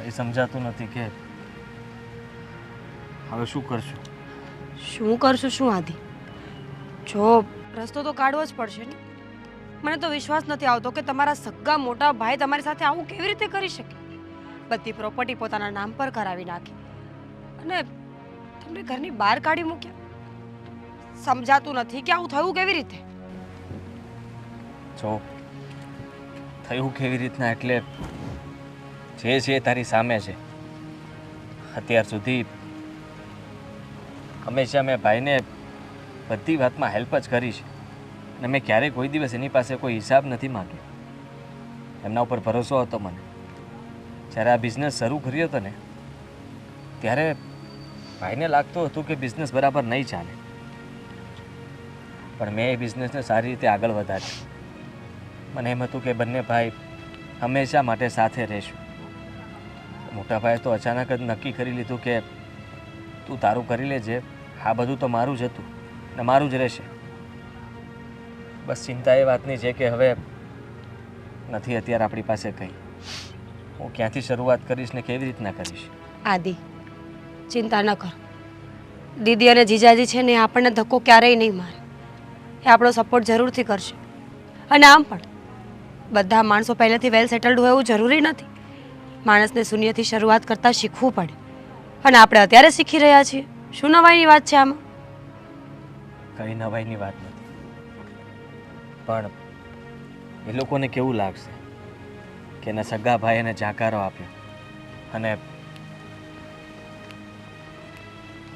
એ સમજાતું નથી કે હવે શું કરશું. શું કરશું શું આદિ? જો રસ્તો તો કાઢવો જ પડશે ને. મને તો વિશ્વાસ નથી આવતો કે તમારા સગા મોટા ભાઈ તમારી સાથે આવું કેવી રીતે કરી શકે. બધી પ્રોપર્ટી પોતાના નામ પર કરાવી નાખી અને તમને ઘરની બહાર કાઢી મૂક્યા. સમજાતું નથી કે આવું થયું કેવી રીતે. જો થયું કેવી રીતના એટલે જે છે તારી સામે છે. અત્યાર સુધી હંમેશા મેં ભાઈને બધી વાતમાં હેલ્પ જ કરી છે અને મેં ક્યારેય કોઈ દિવસ એની પાસે કોઈ હિસાબ નથી માંગ્યો. એમના ઉપર ભરોસો હતો મને. જ્યારે આ બિઝનેસ શરૂ કર્યો હતો ને ત્યારે ભાઈને લાગતું હતું કે બિઝનેસ બરાબર નહીં ચાલે, પણ મેં એ બિઝનેસને સારી રીતે આગળ વધાર્યો. મને એમ હતું કે બંને ભાઈ હંમેશા માટે સાથે રહેશું. મોટા ભાઈએ તો અચાનક જ નક્કી કરી લીધું કે તું તારું કરી લેજે, આ બધું તો મારું જ હતું ને મારું જ રહેશે. બસ ચિંતા એ વાતની છે કે હવે નથી અત્યારે આપણી પાસે કંઈ. હું ક્યાંથી શરૂઆત કરીશ ને કેવી રીતના કરીશ. આદિ ચિંતા ન કર. દીદી અને જીજાજી છે ને એ આપણને ધક્કો ક્યારેય નહીં મારે. એ આપણો સપોર્ટ જરૂરથી કરશે. અને આમ પણ બધા માણસો પહેલેથી વેલ સેટલડ હોય એવું જરૂરી નથી. માણસને શૂન્યથી શરૂઆત કરતાં શીખવું પડે અને આપણે અત્યારે શીખી રહ્યા છીએ. શું નવાઈની વાત છે આમાં? કંઈ નવાઈની વાત નથી, પણ એ લોકોને કેવું લાગશે કે એના સગા ભાઈ એને જાકારો આપ્યો અને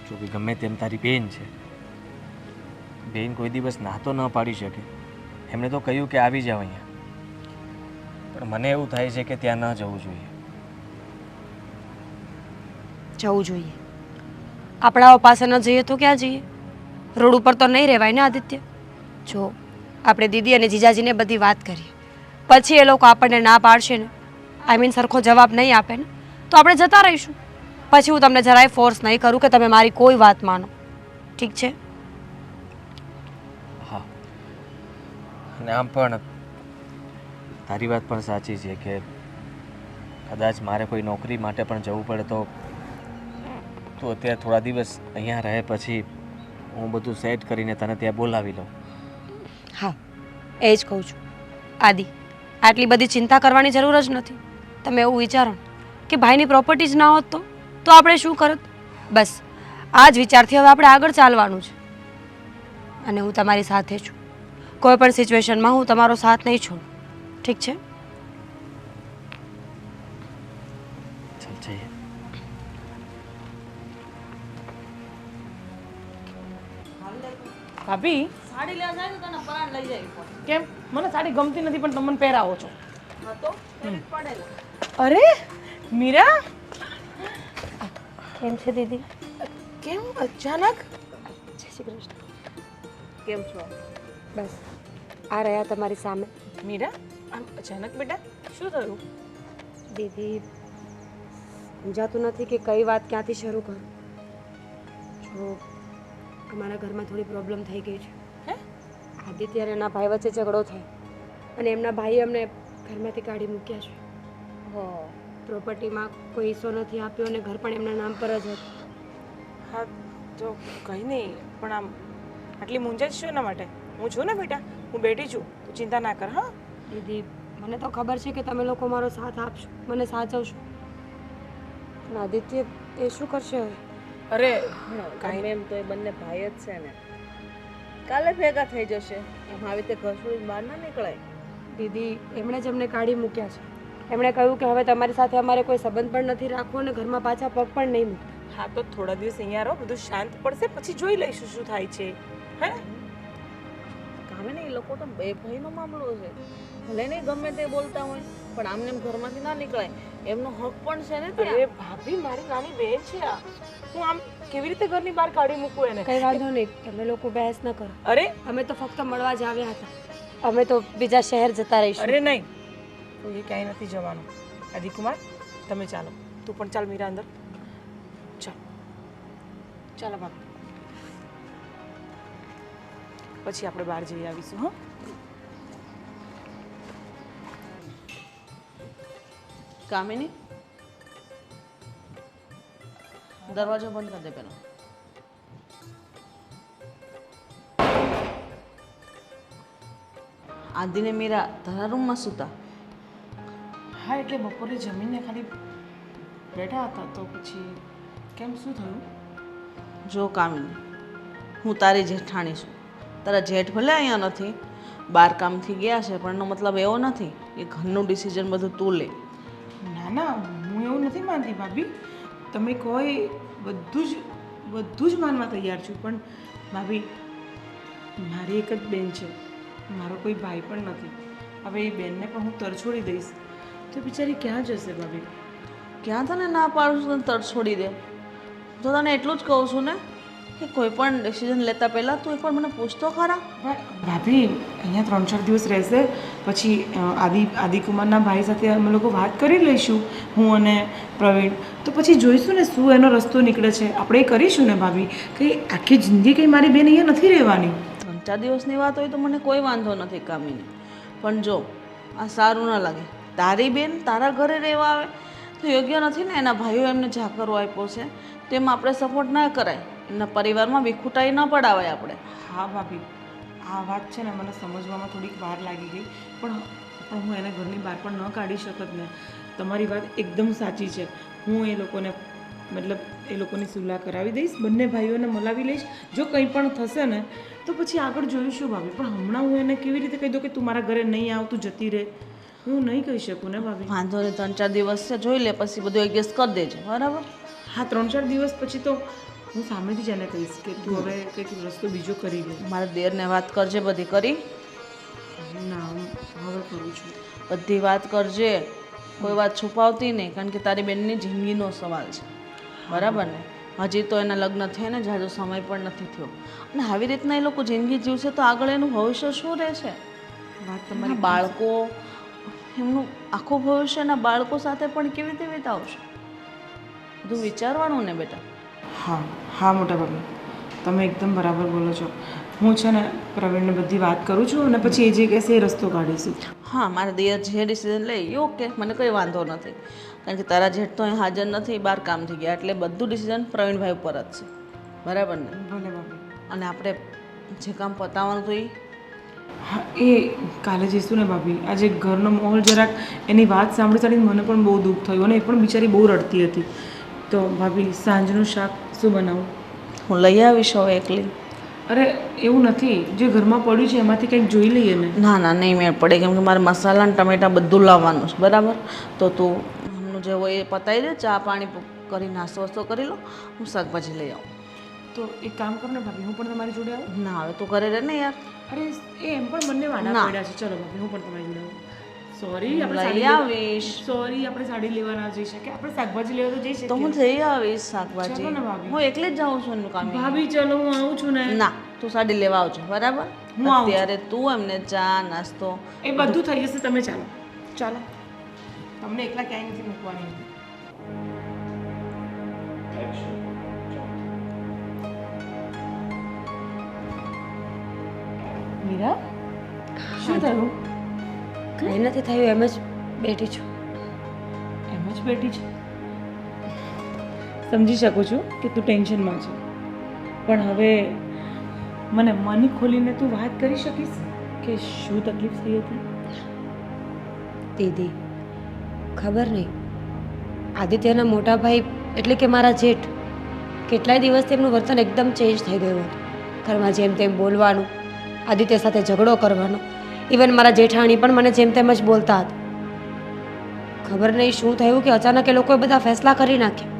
જો કે ગમે તેમ તારી બેન છે, બેન કોઈ દિવસ ના તો ન પાડી શકે. એમણે તો કહ્યું કે આવી જાવ અહીંયા, પણ મને એવું થાય છે કે ત્યાં ન જવું જોઈએ. જવું જોઈએ. આપણાઓ પાસે ન જઈએ તો ક્યાં જઈએ? રોડ ઉપર તો નહીં રહેવાય ને આદિત્ય. જો આપણે દીદી અને જીજાજીને બધી વાત કરીએ, પછી એ લોકો આપણને ના પાડશે ને, આઈ મીન સરખો જવાબ નહીં આપે ને, તો આપણે જતા રહીશું. પછી હું તમને જરાય ફોર્સ નહીં કરું કે તમે મારી કોઈ વાત માનો. ઠીક છે? હા, અને આમ પણ તારી વાત પણ સાચી છે કે કદાચ મારે કોઈ નોકરી માટે પણ જવું પડે તો તું અત્યારે થોડા દિવસ અહીંયા રહે, પછી હું બધું સેટ કરીને તને ત્યાં બોલાવી લઉં. હા, એ જ કહું છું. આદિ, આટલી બધી ચિંતા કરવાની જરૂર જ નથી. તમે એવું વિચારો કે ભાઈની પ્રોપર્ટી જ ના હોત તો આપણે શું કરત? બસ આ જ વિચારથી હવે આપણે આગળ ચાલવાનું છે. અને હું તમારી સાથે છું. કોઈ પણ સિચ્યુએશનમાં હું તમારો સાથ નહીં છોડું. ઠીક છે? ચાલ જઈએ. ભાભી સાડી લેવા જાય તો તને પરાણ લઈ જાય પણ. કેમ? મને સાડી ગમતી નથી પણ તમે મને પહેરાવો છો. હા તો પહેરી જ પડે ને. અરે મીરા, કેમ છે દીદી? કેમ અચાનક? જય શ્રી કૃષ્ણ. કેમ છો? બસ આ રહ્યા તમારી સામે. મીરા, આમ અચાનક બેટા શું થયું? દીદી સમજાતું નથી કે કઈ વાત ક્યાંથી શરૂ કરું. જો અમારા ઘરમાં થોડી પ્રોબ્લેમ થઈ ગઈ છે. હે? આદિત્ય અને એના ભાઈ વચ્ચે ઝઘડો થયો અને એમના ભાઈએ અમને ઘરમાંથી કાઢી મૂક્યા છે. હો પ્રોપર્ટીમાં કોઈ હિસ્સો નથી આપ્યો અને ઘર પણ એમના નામ પર જ હતું. હા તો કંઈ નહીં, પણ આમ આટલી મૂંઝાય શું એના માટે? હું છું ને બેટા, હું બેઠી છું, તું ચિંતા ના કર. હા દીદી મને તો ખબર છે કે તમે લોકો મારો સાથ આપશો, મને સાચવશો, પણ આદિત્ય એ શું કરશે હવે? અરે કાંઈ એમ તો એ બંને ભાઈ જ છે ને, કાલે ભેગા થઈ જશે. એમ આવી રીતે ઘર છોડીને બહાર ના નીકળાય. દીદી એમણે જ અમને કાઢી મૂક્યા છે. એમણે કહ્યું કે હવે તમારી સાથે અમારે કોઈ સંબંધ પણ નથી રાખવો અને ઘરમાં પાછા પગ પણ નહીં મૂકતા. હા તો થોડા દિવસ અહીંયા રહો, બધું શાંત પડશે પછી જોઈ લઈશું શું થાય છે. હે કામે ને એ લોકો તો બે ભાઈનો મામલો છે. ભલે નહીં ગમે તે બોલતા હોય પણ આમને એમ ઘરમાંથી ના નીકળાય. એમનો હક પણ છે ને અરે ત્યાં. ભાભી, મારી નાની બેન છે આ. હું આમ કેવી રીતે ઘરની બહાર કાઢી મૂકું એને? કઈ વાંધો નહીં, તમે લોકો બહેસ ન કરો. અરે અમે તો ફક્ત મળવા જ આવ્યા હતા. અમે તો બીજા શહેર જતા રહીશું. અરે નહીં, તો એ ક્યાંય નથી જવાનું. આદિકુમાર તમે ચાલો, તું પણ ચાલ મીરા અંદર. ચાલ ચાલો ભાભી, પછી આપણે બહાર જઈ આવીશું. હા કામિની દરવાજો બંધ કરી દે પેલો. આદિને મીરા તારા રૂમમાં સૂતા? હા એટલે બપોરે જમીને ખાલી બેઠા હતા તો પછી કેમ શું થયું? જો કામિની, હું તારી જેઠાણી છું. તારા જેઠ ભલે અહીંયા નથી, બાર કામથી ગયા છે, પણ એનો મતલબ એવો નથી કે ઘરનું ડિસિઝન બધું તું લે. ના ના, હું એવું નથી માનતી ભાભી. તમે કહો એ બધું જ માનવા તૈયાર છું, પણ ભાભી મારી એક જ બેન છે, મારો કોઈ ભાઈ પણ નથી. હવે એ બેનને પણ હું તરછોડી દઈશ તો બિચારી ક્યાં જશે ભાભી? ક્યાં તને ના પાડું છું તને તરત છોડી દે? તો તને એટલું જ કહું છું ને કે કોઈ પણ ડિસિઝન લેતા પહેલાં તું એકવાર મને પૂછતો ખરા. ભાભી અહીંયા 3-4 દિવસ રહેશે, પછી આદિકુમારના ભાઈ સાથે અમે લોકો વાત કરી લઈશું, હું અને પ્રવીણ. તો પછી જોઈશું ને શું એનો રસ્તો નીકળે છે. આપણે એ કરીશું ને ભાભી. કંઈ આખી જિંદગી કંઈ મારી બેન અહીંયા નથી રહેવાની. 3-4 દિવસની વાત હોય તો મને કોઈ વાંધો નથી કામિની, પણ જો આ સારું ના લાગે. તારી બેન તારા ઘરે રહેવા આવે તો યોગ્ય નથી ને. એના ભાઈઓ એમને જાકરો આપ્યો છે તેમ આપણે સપોર્ટ ના કરાય. એમના પરિવારમાં વિખુટાઈ ન પડાવાય આપણે. હા ભાભી, આ વાત છે ને મને સમજવામાં થોડીક વાર લાગી ગઈ, પણ હું એને ઘરની બહાર પણ ન કાઢી શકત ને. તમારી વાત એકદમ સાચી છે. હું એ લોકોને મતલબ એ લોકોની સુલાહ કરાવી દઈશ, બંને ભાઈઓને મલાવી લઈશ. જો કંઈ પણ થશે ને તો પછી આગળ જોઈશું ભાભી. પણ હમણાં હું એને કેવી રીતે કહી દઉં કે તું મારા ઘરે નહીં આવ, તું જતી રહે? હું નહીં કહી શકું ને ભાભી. વાંધો નહીં, 3-4 દિવસ છે, જોઈ લે, પછી બધું એડજસ્ટ કરી દેજે, બરાબર? હા 3-4 દિવસ પછી તો હું સામેથી જ એને કહીશ કે તું હવે કંઈક રસ્તો બીજો કરી લે. મારા દેરને વાત કરજે, બધી કરી? ના હું હવે કરું છું. બધી વાત કરજે, કોઈ વાત છુપાવતી નહીં, કારણ કે તારી બેનની જિંદગીનો સવાલ છે, બરાબર ને? હજી તો એના લગ્ન થયા ને જાજો સમય પણ નથી થયો, અને આવી રીતના એ લોકો જિંદગી જીવશે તો આગળ એનું ભવિષ્ય શું રહેશે? વાત તમારા તમારી બાળકો, એમનું આખું ભવિષ્ય એના બાળકો સાથે પણ કેવી રીતે વિતાવશે? બધું વિચારવાનું ને બેટા. હા હા મોટા ભાભી, તમે એકદમ બરાબર બોલો છો. હું છે ને પ્રવીણને બધી વાત કરું છું અને પછી એ જે કહેશે એ રસ્તો કાઢીશું. હા, મારા દિયર જે ડિસિઝન લે એ ઓકે, મને કંઈ વાંધો નથી, કારણ કે તારા જેઠ તો અહીં હાજર નથી, બહાર કામથી ગયા, એટલે બધું ડિસિઝન પ્રવીણભાઈ ઉપર જ છે, બરાબર ને? ભલે ભાભી. અને આપણે જે કામ પતાવવાનું તો એ હા એ કાલે જઈશું ને ભાભી. આજે ઘરનો માહોલ જરાક એની વાત સાંભળી સાંભળીને મને પણ બહુ દુઃખ થયું અને એ પણ બિચારી બહુ રડતી હતી. તો ભાભી સાંજનું શાક શું બનાવું? હું લઈ આવીશ હવે એકલી. અરે એવું નથી, જે ઘરમાં પડ્યું છે એમાંથી કંઈક જોઈ લઈએ ને. ના ના, નહીં મેળ પડે, કેમ કે મારે મસાલા અને ટમેટાં બધું લાવવાનું છે, બરાબર? તો તું હમણાં જે હોય એ પતાવી દે, ચા પાણી કરી નાસ્તો વસ્તો કરી લો, હું શાકભાજી લઈ આવું. તો એક કામ કરો ને ભાભી, હું પણ તમારી જોડે આવું? ના, હવે તું ઘરે રહે ને યાર. અરે એ એમ પણ બંને વાડા ના. પડ્યા છે. ચલો ભાભી, હું પણ તમારી જોડે આવું. સોરી, આપણે લઈ સાડી આવીશ. સોરી, આપણે સાડી લેવા ના જઈ શકીએ, આપણે શાકભાજી લેવા તો જઈ શકીએ. તો હું જઈ આવીશ શાકભાજી. ચલો ને ભાભી. હું એકલી જ જાઉં છું એનું કામ. ભાભી ચલો હું આવું છું ને. ના, તું સાડી લેવા આવજો, બરાબર? હું આવું છું. અત્યારે તું એમને ચા નાસ્તો એ બધું થઈ જશે, તમે ચાલો. ચાલો, તમને એકલા ક્યાંય નથી મૂકવાની. મીરા, શું થયું? કંઈ નથી થયું, એમ જ બેઠી છું. એમ જ બેઠી છે. સમજી શકું છું કે તું ટેન્શનમાં છે, પણ હવે મને મન ખોલીને તું વાત કરી શકીશ કે શું તકલીફ થઈ હતી? દીદી, ખબર નહીં, આદિત્યના મોટા ભાઈ એટલે કે મારા જેઠ કેટલાય દિવસથી એમનું વર્તન એકદમ ચેન્જ થઈ ગયું હતું. ઘરમાં જેમ તેમ બોલવાનું, આદિત્ય સાથે ઝઘડો કરવાનો, ઇવન મારા જેઠાણી પણ મને જેમ તેમ જ બોલતા હતા. ખબર નહીં શું થયું કે અચાનક એ લોકોએ બધા ફેસલા કરી નાખ્યા.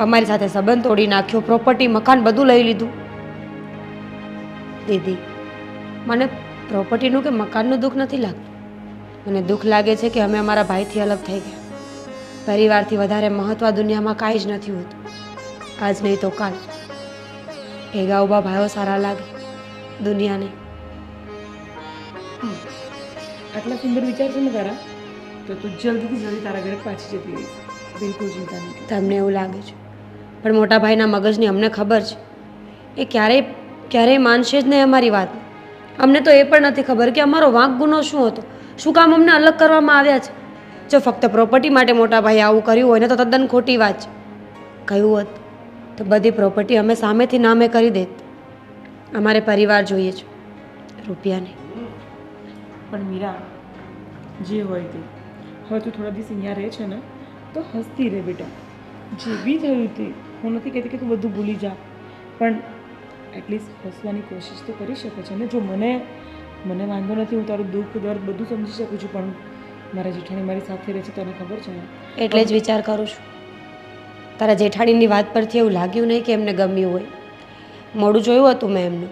અમારી સાથે સંબંધ તોડી નાખ્યો, પ્રોપર્ટી મકાન બધું લઈ લીધું. દીદી, મને પ્રોપર્ટીનું કે મકાનનું દુઃખ નથી લાગતું, મને દુઃખ લાગે છે કે અમે અમારા ભાઈથી અલગ થઈ ગયા. પરિવારથી વધારે મહત્ત્વ દુનિયામાં કાંઈ જ નથી હોતું. આજ નહીં તો કાલ ભેગા ઊભા ભાઈઓ સારા લાગે, દુનિયા નહીં. આટલા સુંદર વિચાર છે ને તારા, તો તું જલ્દીથી જલ્દી તારા ઘરે પાછી જતી રહીશ. બિલકુલ ચિંતા નહીં. તમને એવું લાગે છે, પણ મોટા ભાઈના મગજની અમને ખબર છે, એ ક્યારેય માનશે જ નહીં અમારી વાત. અમને તો એ પણ નથી ખબર કે અમારો વાંક ગુનો શું હતો, શું કામ અમને અલગ કરવામાં આવ્યા છે. જો ફક્ત પ્રોપર્ટી માટે મોટા ભાઈએ આવું કર્યું હોય ને તો તદ્દન ખોટી વાત છે. કહ્યું હોત તો બધી પ્રોપર્ટી અમે સામેથી નામે કરી દેત. અમારે પરિવાર જોઈએ છે, રૂપિયા નહીં. પણ મીરા, જે હોય તે, હવે તું થોડા દિવસ અહીંયા રહે છે ને તો હસતી રહે બેટા. જે બી થયું તે, હું નથી કહેતી કે તું બધું ભૂલી જા, પણ એટલીસ્ટ હસવાની કોશિશ તો કરી શકે છે ને. જો મને વાંધો નથી, હું તારું દુઃખ દર્દ બધું સમજી શકું છું, પણ મારા જેઠાણી મારી સાથે રહે છે, તને ખબર છે ને. એટલે જ વિચાર કરું છું. તારા જેઠાણીની વાત પરથી એવું લાગ્યું નહીં કે એમને ગમ્યું હોય. મોડું જોયું હતું મેં એમનું.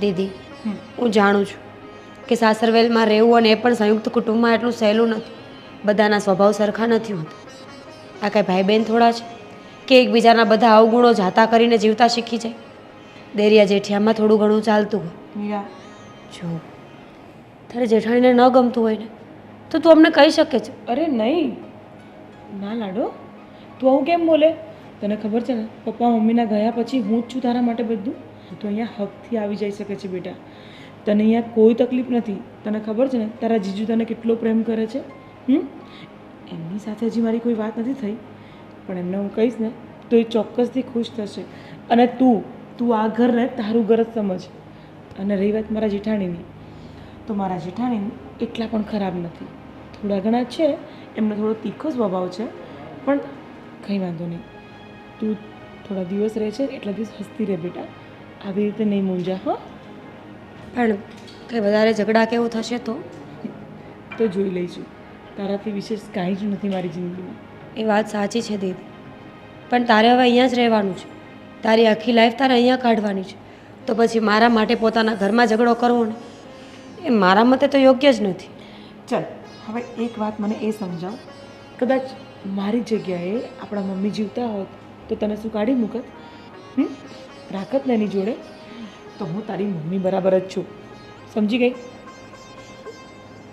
દીદી, હું જાણું છું કે સાસરવેલમાં રહેવું અને એ પણ સંયુક્ત કુટુંબમાં એટલું સહેલું નથી. બધાના સ્વભાવ સરખા નથી હોતા. આ કાંઈ ભાઈ બહેન થોડા છે કે એકબીજાના બધા અવગુણો જાતા કરીને જીવતા શીખી જાય. દેરિયા જેઠિયામાં થોડું ઘણું ચાલતું હોય. મીરા, જો તારે જેઠાણીને ન ગમતું હોય ને તો તું અમને કહી શકે છે. અરે નહીં, ના લાડો, તું આવું કેમ બોલે? તને ખબર છે ને, પપ્પા મમ્મીના ગયા પછી હું જ છું તારા માટે બધું. તું અહીંયા હકથી આવી જઈ શકે છે બેટા. તને અહીંયા કોઈ તકલીફ નથી. તને ખબર છે ને, તારા જીજુ તને કેટલો પ્રેમ કરે છે. એમની સાથે હજી મારી કોઈ વાત નથી થઈ, પણ એમને હું કહીશ ને તો એ ચોક્કસથી ખુશ થશે. અને તું આ ઘરને તારું ઘર જ સમજ. અને રહી વાત મારા જેઠાણીની, તો મારા જેઠાણી એટલા પણ ખરાબ નથી. થોડા ઘણા છે, એમનો થોડો તીખો સ્વભાવ છે, પણ કંઈ વાંધો નહીં. તું થોડા દિવસ રહે છે, એટલા દિવસ હસતી રહે બેટા. આવી રીતે નહીં મૂંઝા. હા, પણ કંઈ વધારે ઝઘડા કેવું થશે તો જોઈ લઈશું. તારાથી વિશેષ કાંઈ જ નથી મારી જિંદગીમાં. એ વાત સાચી છે દીદી, પણ તારે હવે અહીંયા જ રહેવાનું છે. તારી આખી લાઈફ તારે અહીંયા કાઢવાની છે. તો પછી મારા માટે પોતાના ઘરમાં ઝઘડો કરવો ને એ મારા મતે તો યોગ્ય જ નથી. ચાલ, હવે એક વાત મને એ સમજાવ. કદાચ મારી જગ્યાએ આપણા મમ્મી જીવતા હોત તો તને શું કાઢી મૂકત? રાખત ને એની જોડે? તો હું તારી મમ્મી બરાબર જ છું, સમજી ગઈ?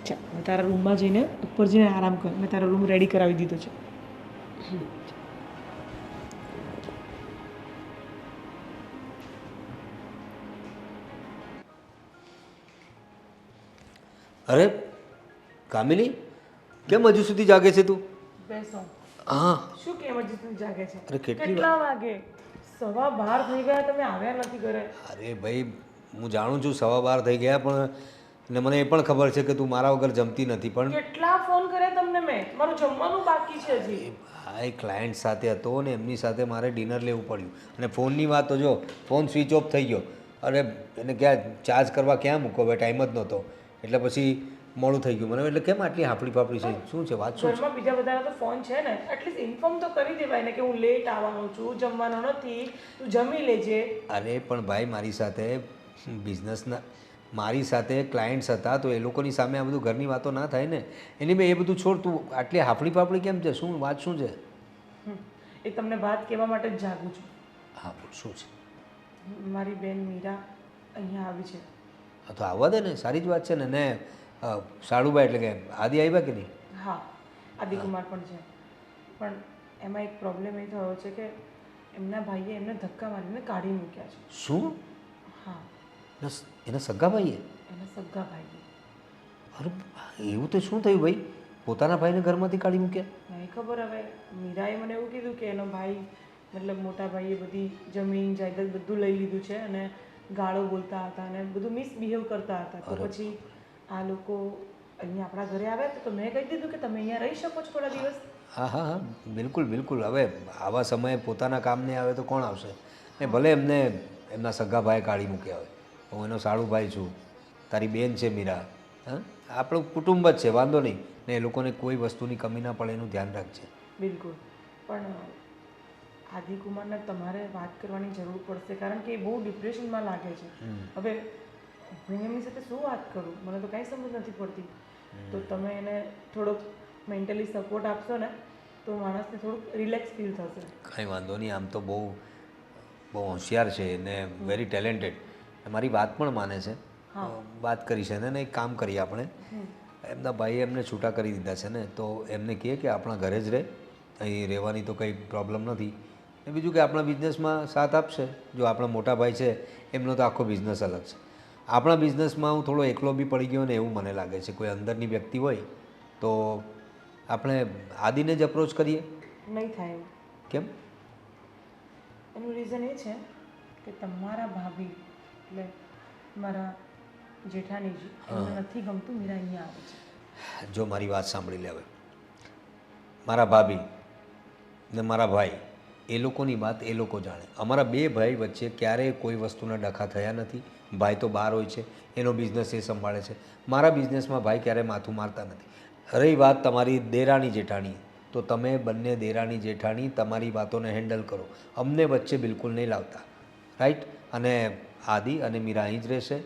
ચાલ, હવે તારા રૂમમાં જઈને ઉપર જઈને આરામ કર. મેં તારો રૂમ રેડી કરાવી દીધો છે. અરે કામિની, કેમ હજુ સુધી જાગે છે તું? બેસો. હા, શું કેમ હજી તું જાગે છે? અરે કેટલી કેટલા વાગે? 12:15 થઈ ગયા, તમે આવ્યા નથી ઘરે. અરે ભાઈ, હું જાણું છું 12:15 થઈ ગયા, પણ ને મને એ પણ ખબર છે કે તું મારા વગર જમતી નથી, પણ કેટલા ફોન કર્યા તમને મેં? મારું જમવાનું બાકી છે હજી. ભાઈ ક્લાયન્ટ સાથે હતો ને એમની સાથે મારે ડિનર લેવું પડ્યું. અને ફોનની વાત તો જો, ફોન સ્વિચ ઓફ થઈ ગયો. અરે એને ક્યાં ચાર્જ કરવા ક્યાં મૂકો? હવે ટાઈમ જ નહોતો, એટલે પછી મોડું થઈ ગયું મને. એટલે કેમ આટલી હાફડી ફાફડી છે? શું છે વાત? શું છે? ઘરમાં બીજા બધાના તો ફોન છે ને, એટલીસ્ટ ઇન્ફોર્મ તો કરી દેવાય ને કે હું લેટ આવવાનો છું, જમવાનો નથી, તું જમી લેજે. અરે પણ ભાઈ, મારી સાથે બિઝનેસના મારી સાથે ક્લાયન્ટ્સ હતા, તો એ લોકોની સામે આ બધું ઘરની વાતો ના થાય ને. એની મેં એ બધું છોડ, તું આટલી હાફડી ફાફડી કેમ છે? શું વાત શું છે? એ તમને વાત કહેવા માટે જ જાગું છું. હા, શું છે? મારી બેન મીરા અહીંયા આવી છે. હા તો આવવા દે ને, સારી જ વાત છે ને. સાડુભાઈ એટલે કે આદિ આવ્યા કે નહીં? હા, આદિકુમાર પણ છે, પણ એમાં એક પ્રોબ્લેમ એ થયો છે કે એમના ભાઈએ એમને ધક્કા મારીને કાઢી મૂક્યા છે. શું? હા, એના સગા ભાઈએ? એના સગા ભાઈએ. અરે એવું તો શું થયું ભાઈ? પોતાના ભાઈને ઘરમાંથી કાઢી મૂક્યા? નહીં ખબર. હવે મીરાએ મને એવું કીધું કે એનો ભાઈ, મતલબ મોટા ભાઈએ બધી જમીન જાયદાદ બધું લઈ લીધું છે અને ગાળો બોલતા હતા અને બધું મિસબિહેવ કરતા હતા. તો પછી આ લોકો અહીંયા આપણા ઘરે આવ્યા તો મેં કહી દીધું કે તમે અહીંયા રહી શકો છો થોડા દિવસ. હા હા હા, બિલકુલ બિલકુલ. હવે આવા સમયે પોતાના કામને આવે તો કોણ આવશે? ને ભલે એમને એમના સગા ભાઈ કાઢી મૂક્યા હોય, હું એનો સાળુભાઈ છું, તારી બેન છે મીરા. હા, આપણું કુટુંબ જ છે, વાંધો નહીં. ને એ લોકોને કોઈ વસ્તુની કમી ના પડે એનું ધ્યાન રાખજે. બિલકુલ. પણ આદિકુમારને તમારે વાત કરવાની જરૂર પડશે, કારણ કે એ બહુ ડિપ્રેશનમાં લાગે છે. હવે હું એમની સાથે શું વાત કરું? મને તો કાંઈ સમજ નથી પડતી. તો તમે એને થોડોક મેન્ટલી સપોર્ટ આપશો ને તો માણસને થોડુંક રિલેક્સ ફીલ થશે. કંઈ વાંધો નહીં. આમ તો બહુ હોશિયાર છે ને વેરી ટેલેન્ટેડ. મારી વાત પણ માને છે. વાત કરી છે ને એક કામ કરીએ આપણે, એમના ભાઈએ એમને છૂટા કરી દીધા છે ને, તો એમને કહે કે આપણા ઘરે જ રહે, અહીં રહેવાની તો કંઈ પ્રોબ્લેમ નથી. ને બીજું કે આપણા બિઝનેસમાં સાથ આપશે. જો આપણા મોટા ભાઈ છે એમનો તો આખો બિઝનેસ અલગ છે. આપણા બિઝનેસમાં હું થોડો એકલો બી પડી ગયો ને એવું મને લાગે છે. કોઈ અંદરની વ્યક્તિ હોય તો આપણે આદિને જ અપ્રોચ કરીએ. નહીં થાય એવું. કેમ? એનું રીઝન એ છે કે તમારા ભાભી એટલે મારા જેઠાણીજી એમને નથી ગમતું મીરા અહીંયા આવે છે. જો મારી વાત સાંભળી લે હવે. મારા ભાભી ને મારા ભાઈ એ લોકોની વાત એ લોકો જાણે. અમારા બે ભાઈ વચ્ચે ક્યારેય કોઈ વસ્તુના ડખા થયા નથી. ભાઈ તો બહાર હોય છે, એનો બિઝનેસ એ સંભાળે છે. મારા બિઝનેસમાં ભાઈ ક્યારેય માથું મારતા નથી. રહી વાત તમારી દેરાણી જેઠાણી, તો તમે બંને દેરાણી જેઠાણી તમારી વાતોને હેન્ડલ કરો. અમને વચ્ચે બિલકુલ નહીં લાવતા, રાઈટ? અને આદિ અને મીરા અહીં જ રહેશે,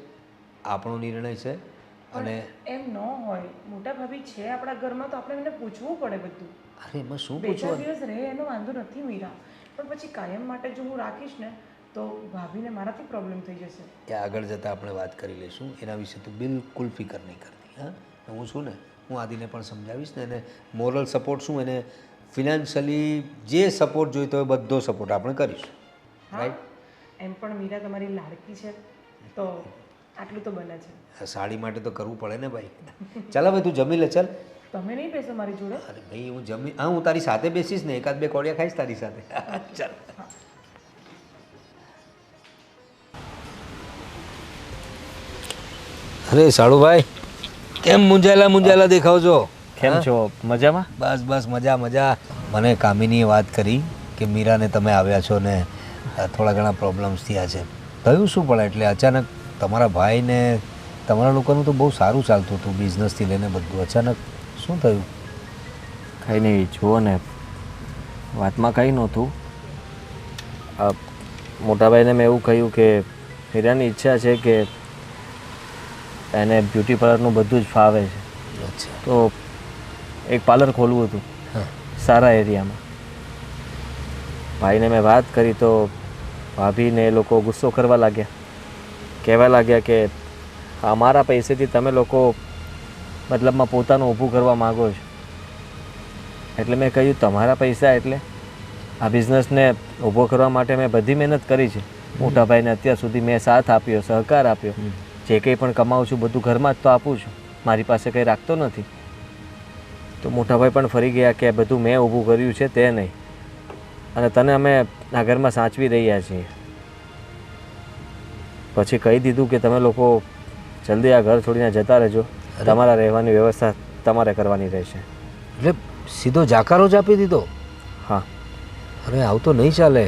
આપણો નિર્ણય છે. અને એમ ન હોય, મોટા ભાભી છે આપણા ઘરમાં તો આપણે એમને પૂછવું પડે બધું. અરે એમાં શું 2-4 પૂછવાનું? દિવસ રહે એનો વાંધો નથી મીરા, પણ પછી કાયમ માટે જો હું રાખીશ ને તો ભાભીને મારાથી પ્રોબ્લેમ થઈ જશે. એ આગળ જતાં આપણે વાત કરી લઈશું. એના વિશે તો બિલકુલ ફિકર નહીં કરતી. હા, હું છું ને, હું આદિને પણ સમજાવીશ ને. એને મોરલ સપોર્ટ શું, એને ફિનાન્શિયલી જે સપોર્ટ જોઈતો હોય બધો સપોર્ટ આપણે કરીશું, રાઈટ? એમ પણ મીરા તમારી લાડકી છે તો આટલું તો બને છે. સાડી માટે તો કરવું પડે ને ભાઈ. ચાલ હવે તું જમી લે. ચાલ. તમે નહીં બેસો મારી જોડે? અરે ભાઈ હું જમી, હા હું તારી સાથે બેસીશ ને, 1-2 કોડિયા ખાઈશ તારી સાથે. ચાલ. અરે સાળુભાઈ, કેમ મુંજાયેલા દેખાવ છો? કેમ છો? મજામાં? બસ બસ મજા મજા. મને કામિનીએ વાત કરી કે મીરાને તમે આવ્યા છો ને થોડા ઘણા પ્રોબ્લેમ્સ થયા છે. થયું શું પણ એટલે અચાનક તમારા ભાઈને તમારા લોકોનું તો બહુ સારું ચાલતું હતું, બિઝનેસથી લઈને બધું. અચાનક શું થયું? કંઈ નહીં, જુઓ ને, વાતમાં કંઈ નહોતું. મોટાભાઈને મેં એવું કહ્યું કે હીરાની ઈચ્છા છે કે એને બ્યુટી પાર્લરનું બધું જ ફાવે છે, અચ્છા. તો એક પાર્લર ખોલવું હતું સારા એરિયામાં. ભાઈને મેં વાત કરી તો ભાભીને એ લોકો ગુસ્સો કરવા લાગ્યા, કહેવા લાગ્યા કે અમારા પૈસેથી તમે લોકો મતલબમાં પોતાનું ઊભું કરવા માગો છો. એટલે મેં કહ્યું તમારા પૈસા એટલે આ બિઝનેસને ઊભો કરવા માટે મેં બધી મહેનત કરી છે. મોટા ભાઈને અત્યાર સુધી મેં સાથ આપ્યો, સહકાર આપ્યો. જે કંઈ પણ કમાઉં છું બધું ઘરમાં જ તો આપું છું, મારી પાસે કંઈ રાખતો નથી. તો મોટાભાઈ પણ ફરી ગયા કે બધું મેં ઊભું કર્યું છે તે નહીં, અને તને અમે આ ઘરમાં સાચવી રહ્યા છીએ. પછી કહી દીધું કે તમે લોકો જલ્દી આ ઘર છોડીને જતા રહેજો, તમારા રહેવાની વ્યવસ્થા તમારે કરવાની રહેશે. એટલે સીધો જાકારો જ આપી દીધો? હા. અરે આવું તો નહીં ચાલે.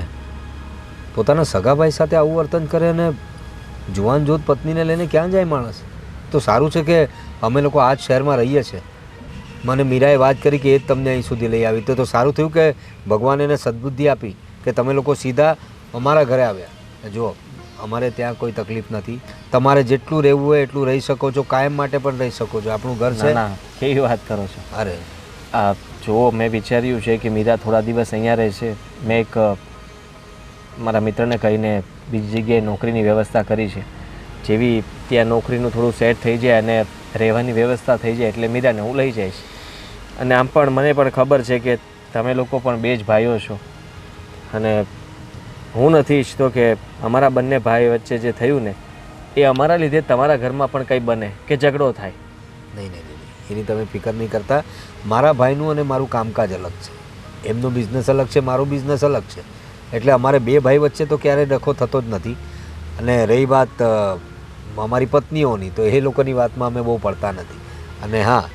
પોતાના સગાભાઈ સાથે આવું વર્તન કરે અને જુવાન જોત પત્નીને લઈને ક્યાં જાય માણસ? તો સારું છે કે અમે લોકો આ જ શહેરમાં રહીએ છીએ. મને મીરાએ વાત કરી કે એ જ તમને અહીં સુધી લઈ આવી, તો સારું થયું કે ભગવાન એને સદબુદ્ધિ આપી કે તમે લોકો સીધા અમારા ઘરે આવ્યા. જુઓ, અમારે ત્યાં કોઈ તકલીફ નથી. તમારે જેટલું રહેવું હોય એટલું રહી શકો છો, કાયમ માટે પણ રહી શકો છો. આપણું ઘર છે. ના, કેવી વાત કરો છો? અરે જુઓ, મેં વિચાર્યું છે કે મીરા થોડા દિવસ અહીંયા રહેશે. મેં એક મારા મિત્રને કહીને બીજી જગ્યાએ નોકરીની વ્યવસ્થા કરી છે. જેવી ત્યાં નોકરીનું થોડું સેટ થઈ જાય અને રહેવાની વ્યવસ્થા થઈ જાય એટલે મીરાને હું લઈ જઈશ. અને આમ પણ મને પણ ખબર છે કે તમે લોકો પણ બે જ ભાઈઓ છો, અને હું નથી ઈચ્છતો કે અમારા બંને ભાઈ વચ્ચે જે થયું ને એ અમારા લીધે તમારા ઘરમાં પણ કંઈ બને કે ઝઘડો થાય. નહીં નહીં નહીં, એની તમે ફિકર નહીં કરતા. મારા ભાઈનું અને મારું કામકાજ અલગ છે, એમનો બિઝનેસ અલગ છે, મારો બિઝનેસ અલગ છે. એટલે અમારે બે ભાઈ વચ્ચે તો ક્યારેય ડખો થતો જ નથી. અને રહી વાત અમારી પત્નીઓની, તો એ લોકોની વાતમાં અમે બહુ પડતા નથી. અને હા,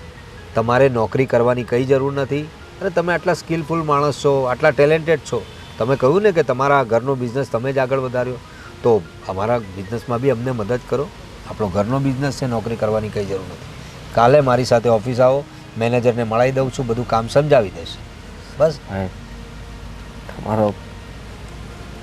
તમારે નોકરી કરવાની કંઈ જરૂર નથી. અને તમે આટલા સ્કિલફુલ માણસ છો, આટલા ટેલેન્ટેડ છો. તમે કહ્યું ને કે તમારા ઘરનો બિઝનેસ તમે જ આગળ વધાર્યો, તો અમારા બિઝનેસમાં બી અમને મદદ કરો. આપણો ઘરનો બિઝનેસ છે, નોકરી કરવાની કંઈ જરૂર નથી. કાલે મારી સાથે ઓફિસ આવો, મેનેજરને મળાવી દઉં છું, બધું કામ સમજાવી દઈશ. બસ. તમારો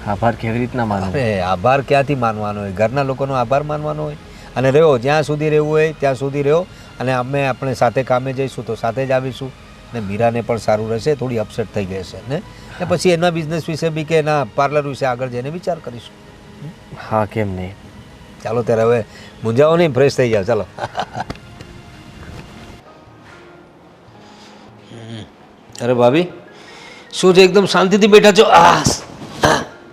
આભાર કેવી રીતના માનો? અરે આભાર ક્યાંથી માનવાનો હોય? ઘરના લોકોનો આભાર માનવાનો હોય. અને રહ્યો જ્યાં સુધી રહેવું હોય ત્યાં સુધી રહ્યો. અને આપણે સાથે કામે જઈશું તો સાથે જ આવીશું. ને મીરાને પણ સારું રહેશે, થોડી અપસેટ થઈ ગઈ હશે ને પછી એના બિઝનેસ વિશે બી કે એના પાર્લર વિશે આગળ જઈને વિચાર કરીશું. હા, કેમ નહીં. ચાલો ત્યારે હવે મૂંઝાવો નહીં, ફ્રેશ થઈ જાઓ. ચાલો. અરે ભાભી, શું છે એકદમ શાંતિથી બેઠા છો?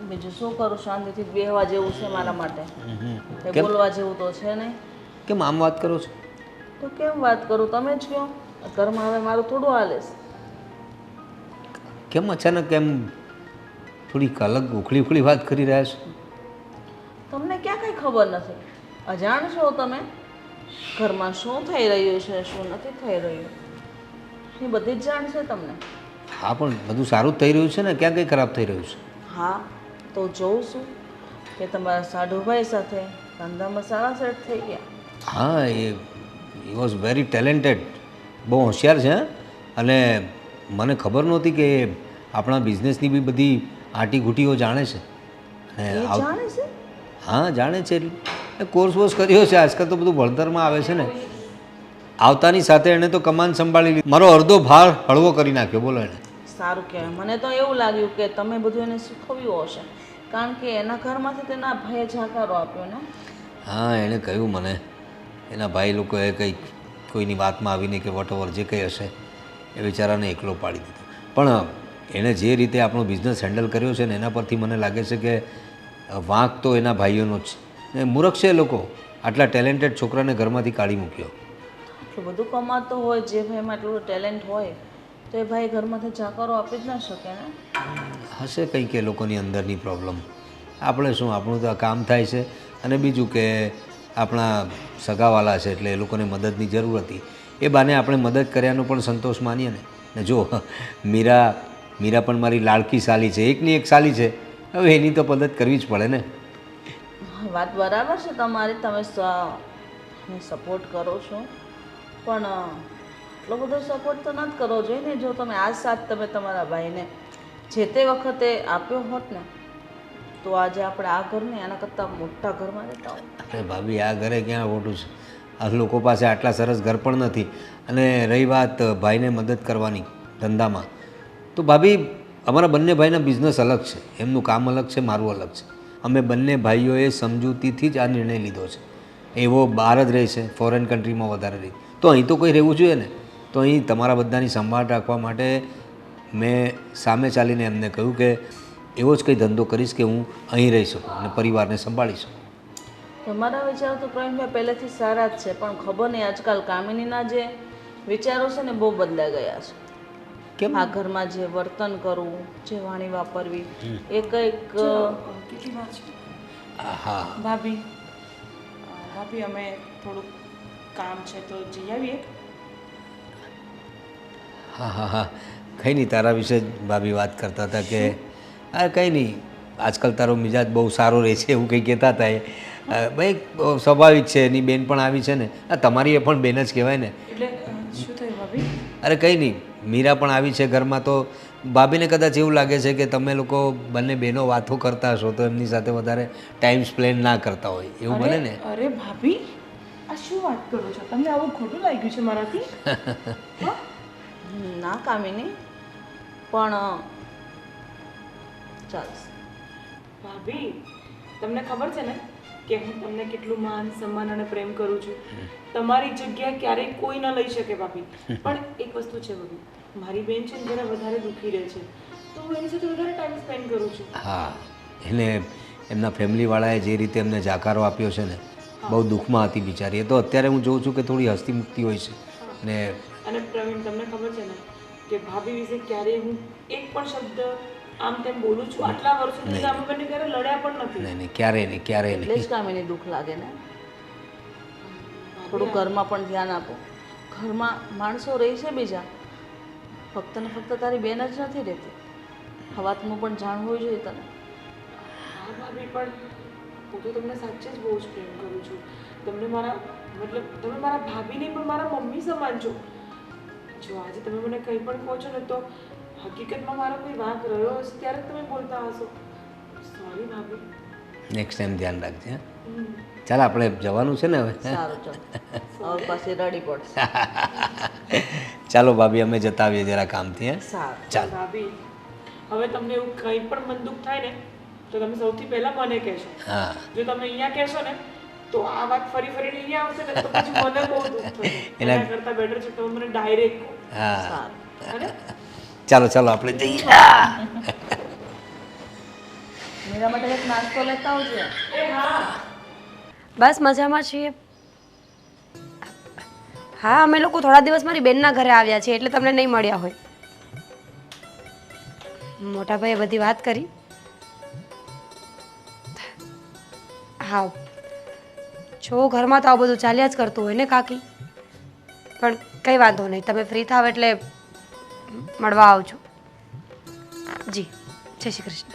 બીજું શું કરું, શાંતિથી બેહવા જેવું છે મારા માટે. કંઈ બોલવા જેવું તો છે નહીં. કેમ આમ વાત કરો છો? તો કેમ વાત કરું, તમે જ કહો. ઘરમાં હવે મારું થોડું હાલે છે. કેમ અચાનક કેમ થોડીક અલગ ઉખળી ઉખળી વાત કરી રહ્યા છો. તમને ક્યાં કંઈ ખબર નથી? અજાણ છો તમે? ઘરમાં શું થઈ રહ્યું છે, શું નથી થઈ રહ્યું, એ બધી જ જાણ છે તમને. હા, પણ બધું સારું જ થઈ રહ્યું છે ને, ક્યાં કંઈ ખરાબ થઈ રહ્યું છે? હા, તો જોઉં છું કે તમારા સાઢુભાઈ સાથે ધંધામાં સારા સેટ થઈ ગયા. હા, એ વોઝ વેરી ટેલેન્ટેડ, બહુ હોશિયાર છે. અને મને ખબર નહોતી કે આપણા બિઝનેસની બી બધી આંટીઘૂંટીઓ જાણે છે. અને એ જાણે છે? હા, જાણે છે. એટલે કોર્સ વોર્સ કર્યો છે. આજકાલ તો બધું ભણતરમાં આવે છે ને. આવતાની સાથે એણે તો કમાન સંભાળી લીધી, મારો અડધો ભાર હળવો કરી નાખ્યો. બોલો એણે. સારું કહેવાય. મને તો એવું લાગ્યું કે તમે બધું એને શીખવ્યું હશે, કારણ કે એના ઘરમાંથી તેના ભાઈએ જાકારો આપ્યો ને. હા, એણે કહ્યું મને, એના ભાઈ લોકોએ કંઈક કોઈની વાતમાં આવીને કે વોટએવર જે કંઈ હશે એ બિચારાને એકલો પાડી દીધો. પણ એણે જે રીતે આપણો બિઝનેસ હેન્ડલ કર્યો છે ને, એના પરથી મને લાગે છે કે વાંક તો એના ભાઈઓનો જ છે. એ મૂર્ખ છે એ લોકો, આટલા ટેલેન્ટેડ છોકરાને ઘરમાંથી કાઢી મૂક્યો. આટલું બધું કમાતો હોય, જે ભાઈમાં એટલું ટેલેન્ટ હોય, તો એ ભાઈ ઘરમાંથી જાકારો આપી જ ના શકે ને. હશે કંઈક એ લોકોની અંદરની પ્રોબ્લેમ. આપણે શું, આપણું તો આ કામ થાય છે. અને બીજું કે આપણા સગાવાલા છે એટલે એ લોકોને મદદની જરૂર હતી, એ બાને આપણે મદદ કર્યાનો પણ સંતોષ માનીએ ને. ને જો મીરા પણ મારી લાડકી સાલી છે, એકની એક સાલી છે, હવે એની તો મદદ કરવી જ પડે ને. વાત બરાબર છે તમારી, તમે સપોર્ટ કરો છો, પણ એટલો બધો સપોર્ટ તો નથી કરવો જોઈએ ને. જો તમે આ સાથ તમે તમારા ભાઈને જે તે વખતે આપ્યો હોત ને, તો આજે આપણે આ ઘરને આના કરતાં મોટા ઘરમાં રહેતા હોત. અરે ભાભી, આ ઘરે ક્યાં ખોટું છે? આ લોકો પાસે આટલા સરસ ઘર પણ નથી. અને રહી વાત ભાઈને મદદ કરવાની ધંધામાં, તો ભાભી અમારા બંને ભાઈના બિઝનેસ અલગ છે, એમનું કામ અલગ છે, મારું અલગ છે. અમે બંને ભાઈઓએ સમજૂતીથી જ આ નિર્ણય લીધો છે. એવો બહાર જ રહે છે, ફોરેન કન્ટ્રીમાં વધારે રહી, તો અહીં તો કોઈ રહેવું જોઈએ ને. તો અહીં તમારા બધાની સંભાળ રાખવા માટે મેં સામે ચાલીને એમને કહ્યું કે એવો જ કંઈ ધંધો કરીશ કે હું અહીં રહી શકું અને પરિવારને સંભાળી શકું. તમારા વિચારો તો પ્રવીણભાઈ પહેલેથી સારા જ છે, પણ ખબર નહીં આજકાલ કામિનીના જે વિચારો છે ને બહુ બદલાઈ ગયા છે. કેમ? આ ઘરમાં જે વર્તન કરવું, જે વાણી વાપરવી, એ કંઈક કેટલી વાર છે હા ભાભી? ભાભી અમે થોડુંક કામ છે તો જઈ આવીએ. હા હા હા, કંઈ નહીં, તારા વિશે જ ભાભી વાત કરતા હતા કે હા કંઈ નહીં, આજકાલ તારો મિજાજ બહુ સારો રહે છે એવું કંઈ કહેતા હતા. એ ભાઈ સ્વાભાવિક છે, એની બેન પણ આવી છે ને. આ તમારી એ પણ બેન જ કહેવાય ને. એટલે શું થયું ભાભી? અરે કંઈ નહીં, મીરા પણ આવી છે ઘરમાં, તો ભાભીને કદાચ એવું લાગે છે કે તમે લોકો બંને બહેનો વાતો કરતા હશો તો એમની સાથે વધારે ટાઈમ સ્પેન્ડ ના કરતા હોય, એવું બને ને. અરે ભાભી, આ શું વાત કરો છો? તમને આવું ખોટું લાગ્યું છે મારાથી? ના કામિની, પણ ચાલશે. ભાભી, તમને ખબર છે ને કે હું તમને કેટલું માન સન્માન અને પ્રેમ કરું છું. તમારી જગ્યા ક્યારેય કોઈ ન લઈ શકે ભાભી. પણ એક વસ્તુ છે ભાભી, મારી બેન છે ને જરા વધારે દુઃખી રહે છે, તો હું એની સાથે વધારે ટાઈમ સ્પેન્ડ કરું છું. હા, એને એમના ફેમિલીવાળાએ જે રીતે એમને જાકારો આપ્યો છે ને, બહુ દુઃખમાં હતી બિચારી. એ તો અત્યારે હું જોઉં છું કે થોડી હસતી મુક્તિ હોય છે. ને અને પ્રવીણ, તમને ખબર છે ને કે ભાભી વિશે ક્યારેય હું એક પણ શબ્દ આમ તેમ બોલું છું? આટલા વર્ષો સુધી અમે બંને ક્યારે લડ્યા પણ નથી. નહીં નહીં, ક્યારેય નહીં, ક્યારેય એટલે જ નહીં. કામિની દુઃખ લાગે ને. થોડું ઘરમાં પણ ધ્યાન આપો. ઘરમાં માણસો રહે છે બીજા, ફક્ત ને ફક્ત તારી બેન જ નથી રહેતી. આ વાતનું પણ જાણવું જોઈએ તને. હા ભાભી, પણ હું તો તમને સાચે જ બહુ જ પ્રેમ કરું છું. તમને મારા મતલબ તમે મારા ભાભી નહીં પણ મારા મમ્મી સમાન છો. જો આજે તમે મને કંઈ પણ કહો છો ને, તો હકીકતમાં મારો કોઈ વાંક રહ્યો હશે ત્યારે જ તમે બોલતા હશો. સોરી ભાભી. નેક્સ્ટ ટાઈમ ધ્યાન રાખજે. હા, ચાલ આપણે જવાનું છે ને હવે. સારું ચાલ, હવે પાછી રડી પડશે. ચાલો ભાભી, અમે જતા આવીએ જરા કામથી. હે, સારું. ચાલ. ભાભી, હવે તમને એવું કંઈ પણ મન દુઃખ થાય ને તો તમે સૌથી પહેલાં મને કહેશો. હા જો તમે અહીંયા કહેશો ને તો આ વાત ફરી ફરીને અહીંયા આવશે ને તો પછી મને બહુ દુઃખ થશે. એના કરતાં બેટર છે તમે મને ડાયરેક્ટ કહો. હા, સારું. અને ચાલો ચાલો આપણે જઈએ. મીરા માટે એક નાસ્તો લેતા આવજે. એ હા, બસ મજામાં છીએ. હા, અમે લોકો થોડા દિવસ મારી બેનના ઘરે આવ્યા છીએ એટલે તમને નહીં મળ્યા હોય. મોટા ભાઈએ બધી વાત કરી હા જો ઘરમાં તો આવું બધું ચાલ્યા જ કરતું હોય ને કાકી, પણ કંઈ વાંધો નહીં, તમે ફ્રી થાવ એટલે મળવા આવજો. જી, જય શ્રી કૃષ્ણ.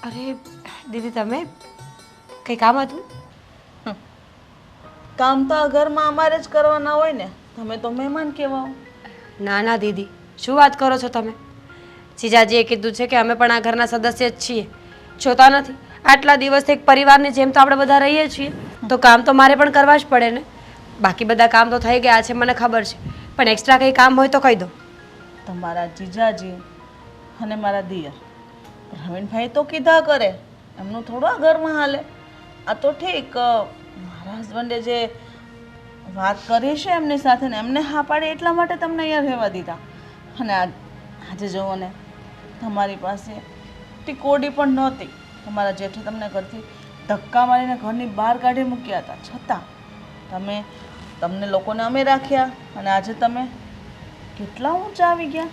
અરે દીદી, તમે કંઈ કામ હતું? કામ તો આ ઘરમાં અમારે જ કરવાના હોય ને, તમે તો મહેમાન કહેવાઓ. ના ના દીદી, શું વાત કરો છો તમે? જીજાજીએ કીધું છે કે અમે પણ આ ઘરના સદસ્ય જ છીએ. જોતા નથી આટલા દિવસથી એક પરિવારની જેમ તો આપણે બધા રહીએ છીએ, તો કામ તો મારે પણ કરવા જ પડે ને. બાકી બધા કામ તો થઈ ગયા છે, મને ખબર છે, પણ એક્સ્ટ્રા કંઈ કામ હોય તો કહી દો. તમારા જીજાજી અને મારા દિયર પ્રવીણભાઈ તો કીધા કરે, એમનું થોડું આ ઘરમાં હાલે. આ તો ઠીક, મારા હસબન્ડે જે વાત કરી છે એમની સાથે ને એમને હા પાડી એટલા માટે તમને અહીંયા રહેવા દીધા. અને આજે જુઓ ને, તમારી પાસે ટીકોડી પણ નહોતી. તમારા જેઠે તમને ઘરથી ધક્કા મારીને ઘરની બહાર કાઢી મૂક્યા હતા, છતાં તમને લોકોને અમે રાખ્યા અને આજે તમે કેટલા ઊંચા આવી ગયા.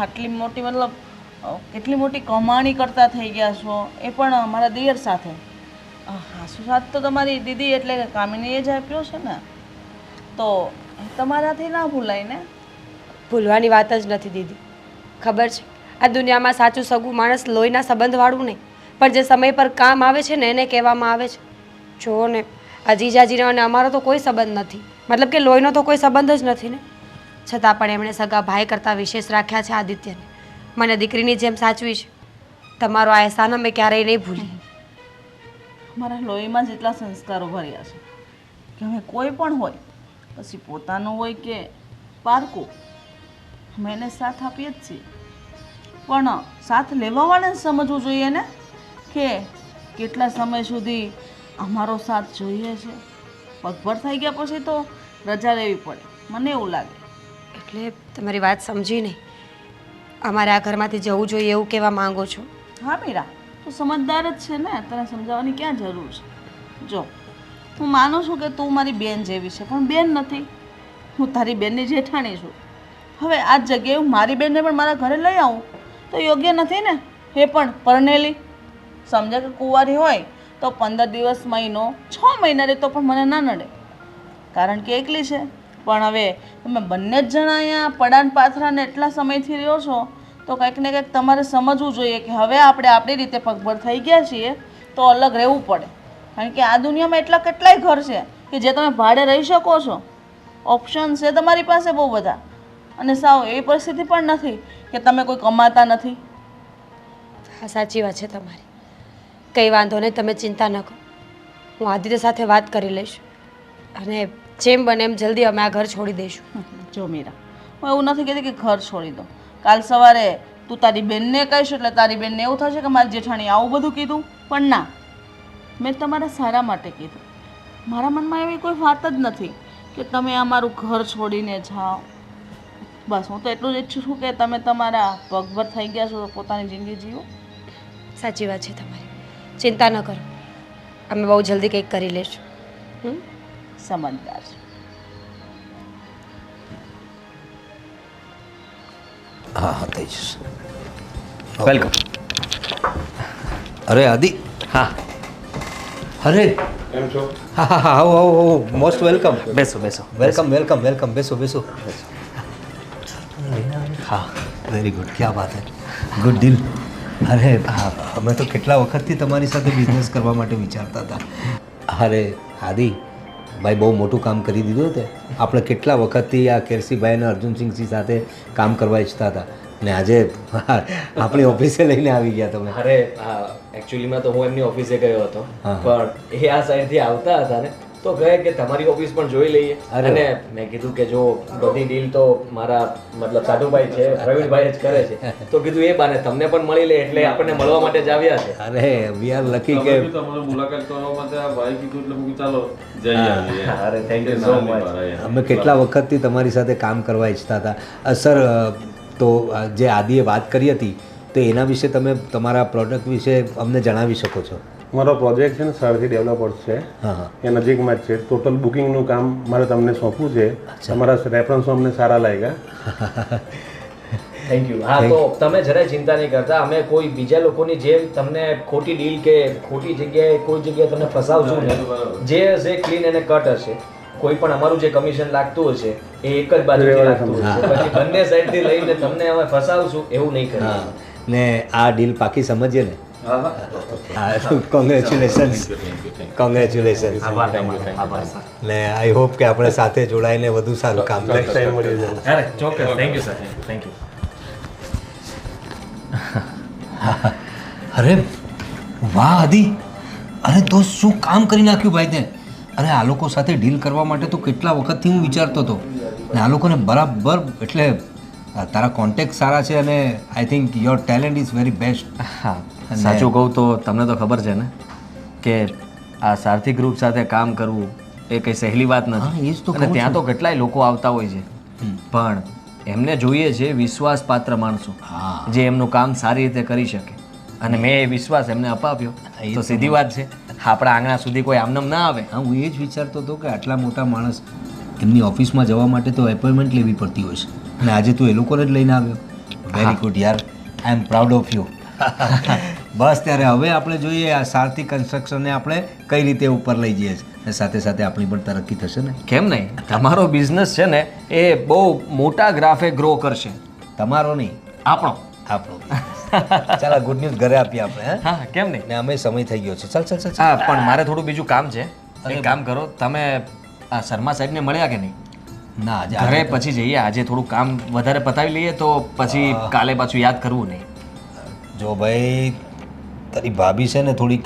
આટલી મોટી મતલબ કેટલી મોટી કમાણી કરતા થઈ ગયા છો, એ પણ અમારા દિયર સાથે. હાસુ સાથ તો તમારી દીદી એટલે કે કામિનીએ જ આપ્યો છે ને, તો એ તમારાથી ના ભૂલાય ને. ભૂલવાની વાત જ નથી દીદી. ખબર છે, આ દુનિયામાં સાચું સગું માણસ લોહીના સંબંધવાળું નહીં, પણ જે સમય પર કામ આવે છે ને એને કહેવામાં આવે છે. જુઓ ને, આ જીજાજીનો અને અમારો તો કોઈ સંબંધ નથી, મતલબ કે લોહીનો તો કોઈ સંબંધ જ નથી ને, છતાં પણ એમણે સગા ભાઈ કરતાં વિશેષ રાખ્યા છે આદિત્યને. મને દીકરીની જેમ સાચવી છે. તમારો આ અહેસાન અમે ક્યારેય નહીં ભૂલી. મારા લોહીમાં જેટલા સંસ્કારો ભર્યા છે કે હવે કોઈ પણ હોય, પછી પોતાનું હોય કે પારકું, અમે એને સાથ આપીએ જ છીએ. પણ સાથ લેવાવાળાને સમજવું જોઈએ ને કે કેટલા સમય સુધી અમારો સાથ જોઈએ છે. પગભર થઈ ગયા પછી તો રજા લેવી પડે, મને એવું લાગે. એટલે તમારી વાત સમજી નહીં, અમારે આ ઘરમાંથી જવું જોઈએ એવું કહેવા માંગો છો? હા મીરા, તું સમજદાર જ છે ને, તને સમજાવવાની ક્યાં જરૂર છે. જો, હું માનું છું કે તું મારી બેન જેવી છે, પણ બેન નથી, હું તારી બેનની જેઠાણી છું. હવે આ જ જગ્યાએ હું મારી બેનને પણ મારા ઘરે લઈ આવું તો યોગ્ય નથી ને. એ પણ પરણેલી, સમજે કે કુંવારી હોય તો 15 દિવસ, મહિનો, 6 મહિના રહેતો પણ મને ના નડે, કારણ કે એકલી છે. પણ હવે તમે બંને જ જણા અહીંયા પડાન પાથરાને એટલા સમયથી રહ્યો છો, તો કંઈક ને કંઈક તમારે સમજવું જોઈએ કે હવે આપણે આપણી રીતે પગભર થઈ ગયા છીએ તો અલગ રહેવું પડે. કારણ કે આ દુનિયામાં એટલા કેટલાય ઘર છે કે જે તમે ભાડે રહી શકો છો. ઓપ્શન છે તમારી પાસે બહુ બધા, અને સાવ એવી પરિસ્થિતિ પણ નથી કે તમે કોઈ કમાતા નથી. હા, સાચી વાત છે તમારી. કંઈ વાંધો નહીં, તમે ચિંતા ન કરો. હું આદિત્ય સાથે વાત કરી લઈશ અને જેમ બને એમ જલ્દી અમે આ ઘર છોડી દઈશું. જો મીરા, હું એવું નથી કહેતી કે ઘર છોડી દો. કાલ સવારે તું તારી બેનને કહીશ એટલે તારી બેનને એવું થશે કે મારી જેઠાણી આવું બધું કીધું. પણ ના, મેં તમારા સારા માટે કીધું. મારા મનમાં એવી કોઈ વાત જ નથી કે તમે આ મારું ઘર છોડીને જાઓ. બસ હું તો એટલું જ ઈચ્છું છું કે તમે તમારા પગભર થઈ ગયા છો તો પોતાની જિંદગી જીવો. સાચી વાત છે તમારી, ચિંતા ન કરો, અમે બહુ જલ્દી કંઈક કરી લઈશું. સમજદાર છે. હા હા, થઈ જશે. વેલકમ. અરે આદિ. હા. અરે કેમ છો? હા હા હા, આવો આવો આવો, મોસ્ટ વેલકમ. બેસો બેસો. વેલકમ વેલકમ વેલકમ, બેસો બેસો. હા. વેરી ગુડ, ક્યાં વાત હે, ગુડ ડીલ. અરે અમે તો કેટલા વખતથી તમારી સાથે બિઝનેસ કરવા માટે વિચારતા હતા. અરે આદિ ભાઈ બહુ મોટું કામ કરી દીધું તે. આપણે કેટલા વખતથી આ કેરસીભાઈ અને અર્જુનસિંહજી સાથે કામ કરવા ઈચ્છતા હતા, અને આજે આપણી ઓફિસે લઈને આવી ગયા તમે. અરે એકચ્યુઅલીમાં તો હું એમની ઓફિસે ગયો હતો, પણ એ આ સાઈડથી આવતા હતા ને તો કહે કે તમારી ઓફિસ પણ જોઈ લઈએ. અને મેં કીધું કે જો બધી ડીલ તો મારા મતલબ સાધુભાઈ છે, પ્રવીણભાઈ જ કરે છે, તો કીધું એ બાને તમને પણ મળી લે, એટલે આપણને મળવા માટે જ આવ્યા છે. અરે વી આર લકી કે તમારો મુલાકાત કરવા માટે આ ભાઈ કીધું એટલે હું ચાલો જઈ આવીએ. અરે થેન્ક યુ સો મચ. અમે કેટલા વખતથી તમારી સાથે કામ કરવા ઈચ્છતા હતા. સર, તો જે આદિએ વાત કરી હતી તો એના વિશે તમે તમારા પ્રોડક્ટ વિશે અમને જણાવી શકો છો? મારો પ્રોજેક્ટ છે ને સરથી ડેવલપર્સ છે, એ નજીકમાં જ છે. ટોટલ બુકિંગનું કામ મારે તમને સોંપવું છે. તમારા રેફરન્સો અમને સારા લાગ્યા. Thank you. હા, તો તમે જરાય ચિંતા નહીં કરતા. અમે કોઈ બીજા લોકોની જેમ તમને ખોટી ડીલ કે ખોટી જગ્યાએ કોઈ જગ્યાએ તમને ફસાવશું ને. જે હશે ક્લીન અને કટ હશે. કોઈ પણ અમારું જે કમિશન લાગતું હશે એ એક જ બાજુથી લાગતું હશે. પછી બંને સાઈડથી લઈને તમને અમે ફસાવશું એવું નહીં કરીએ. હા ને આ ડીલ પાકી સમજીએ ને. કોંગ્રેચ્યુલેશન્સ. કોંગ્રેચ્યુલેશન્સ. ને આઈ હોપ કે આપણે સાથે જોડાઈને વધુ સારું કામ કરીશું. અરે ચોક્કસ. Thank you sir. Thank you. અરે વાહ આદિ, અરે દોસ્ત શું કામ કરી નાખ્યું ભાઈ તે. અરે આ લોકો સાથે ડીલ કરવા માટે તો કેટલા વખતથી હું વિચારતો હતો ને આ લોકોને બરાબર એટલે તારા કોન્ટેક્ટ સારા છે અને I think your talent is very best. હા, સાચું કહું તો તમને તો ખબર છે ને કે આ સારથી ગ્રુપ સાથે કામ કરવું એ કંઈ સહેલી વાત નથી. એ જ તો અને ત્યાં તો કેટલાય લોકો આવતા હોય છે, પણ એમને જોઈએ છે વિશ્વાસપાત્ર માણસો જે એમનું કામ સારી રીતે કરી શકે. અને મેં એ વિશ્વાસ એમને અપાવ્યો તો સીધી વાત છે આપણા આંગણા સુધી કોઈ આમનામ ના આવે. હા, હું એ જ વિચારતો હતો કે આટલા મોટા માણસ એમની ઓફિસમાં જવા માટે તો એપોઇન્ટમેન્ટ લેવી પડતી હોય છે અને આજે તું એ લોકોને જ લઈને આવ્યો. વેરી ગુડ યાર, આઈ એમ પ્રાઉડ ઓફ યુ. બસ ત્યારે હવે આપણે જોઈએ આ સારથી કન્સ્ટ્રક્શનને આપણે કઈ રીતે ઉપર લઈ જઈએ છીએ અને સાથે સાથે આપણી પણ તરક્કી થશે ને. કેમ નહીં? તમારો બિઝનેસ છે ને એ બહુ મોટા ગ્રાફે ગ્રો કરશે. તમારો નહીં, આપણો. ચાલો ગુડ ન્યૂઝ ઘરે આપીએ આપણે. હા, કેમ નહીં? ને અમે સમય થઈ ગયો છે. ચાલ ચાલ ચાલ. હા, પણ મારે થોડું બીજું કામ છે. એક કામ કરો, તમે આ શર્મા સાહેબને મળ્યા કે નહીં? ના, આજે ઘરે પછી જઈએ. આજે થોડું કામ વધારે પતાવી લઈએ તો પછી કાલે પાછું યાદ કરવું નહીં. જો ભાઈ તારી ભાભી છે ને થોડીક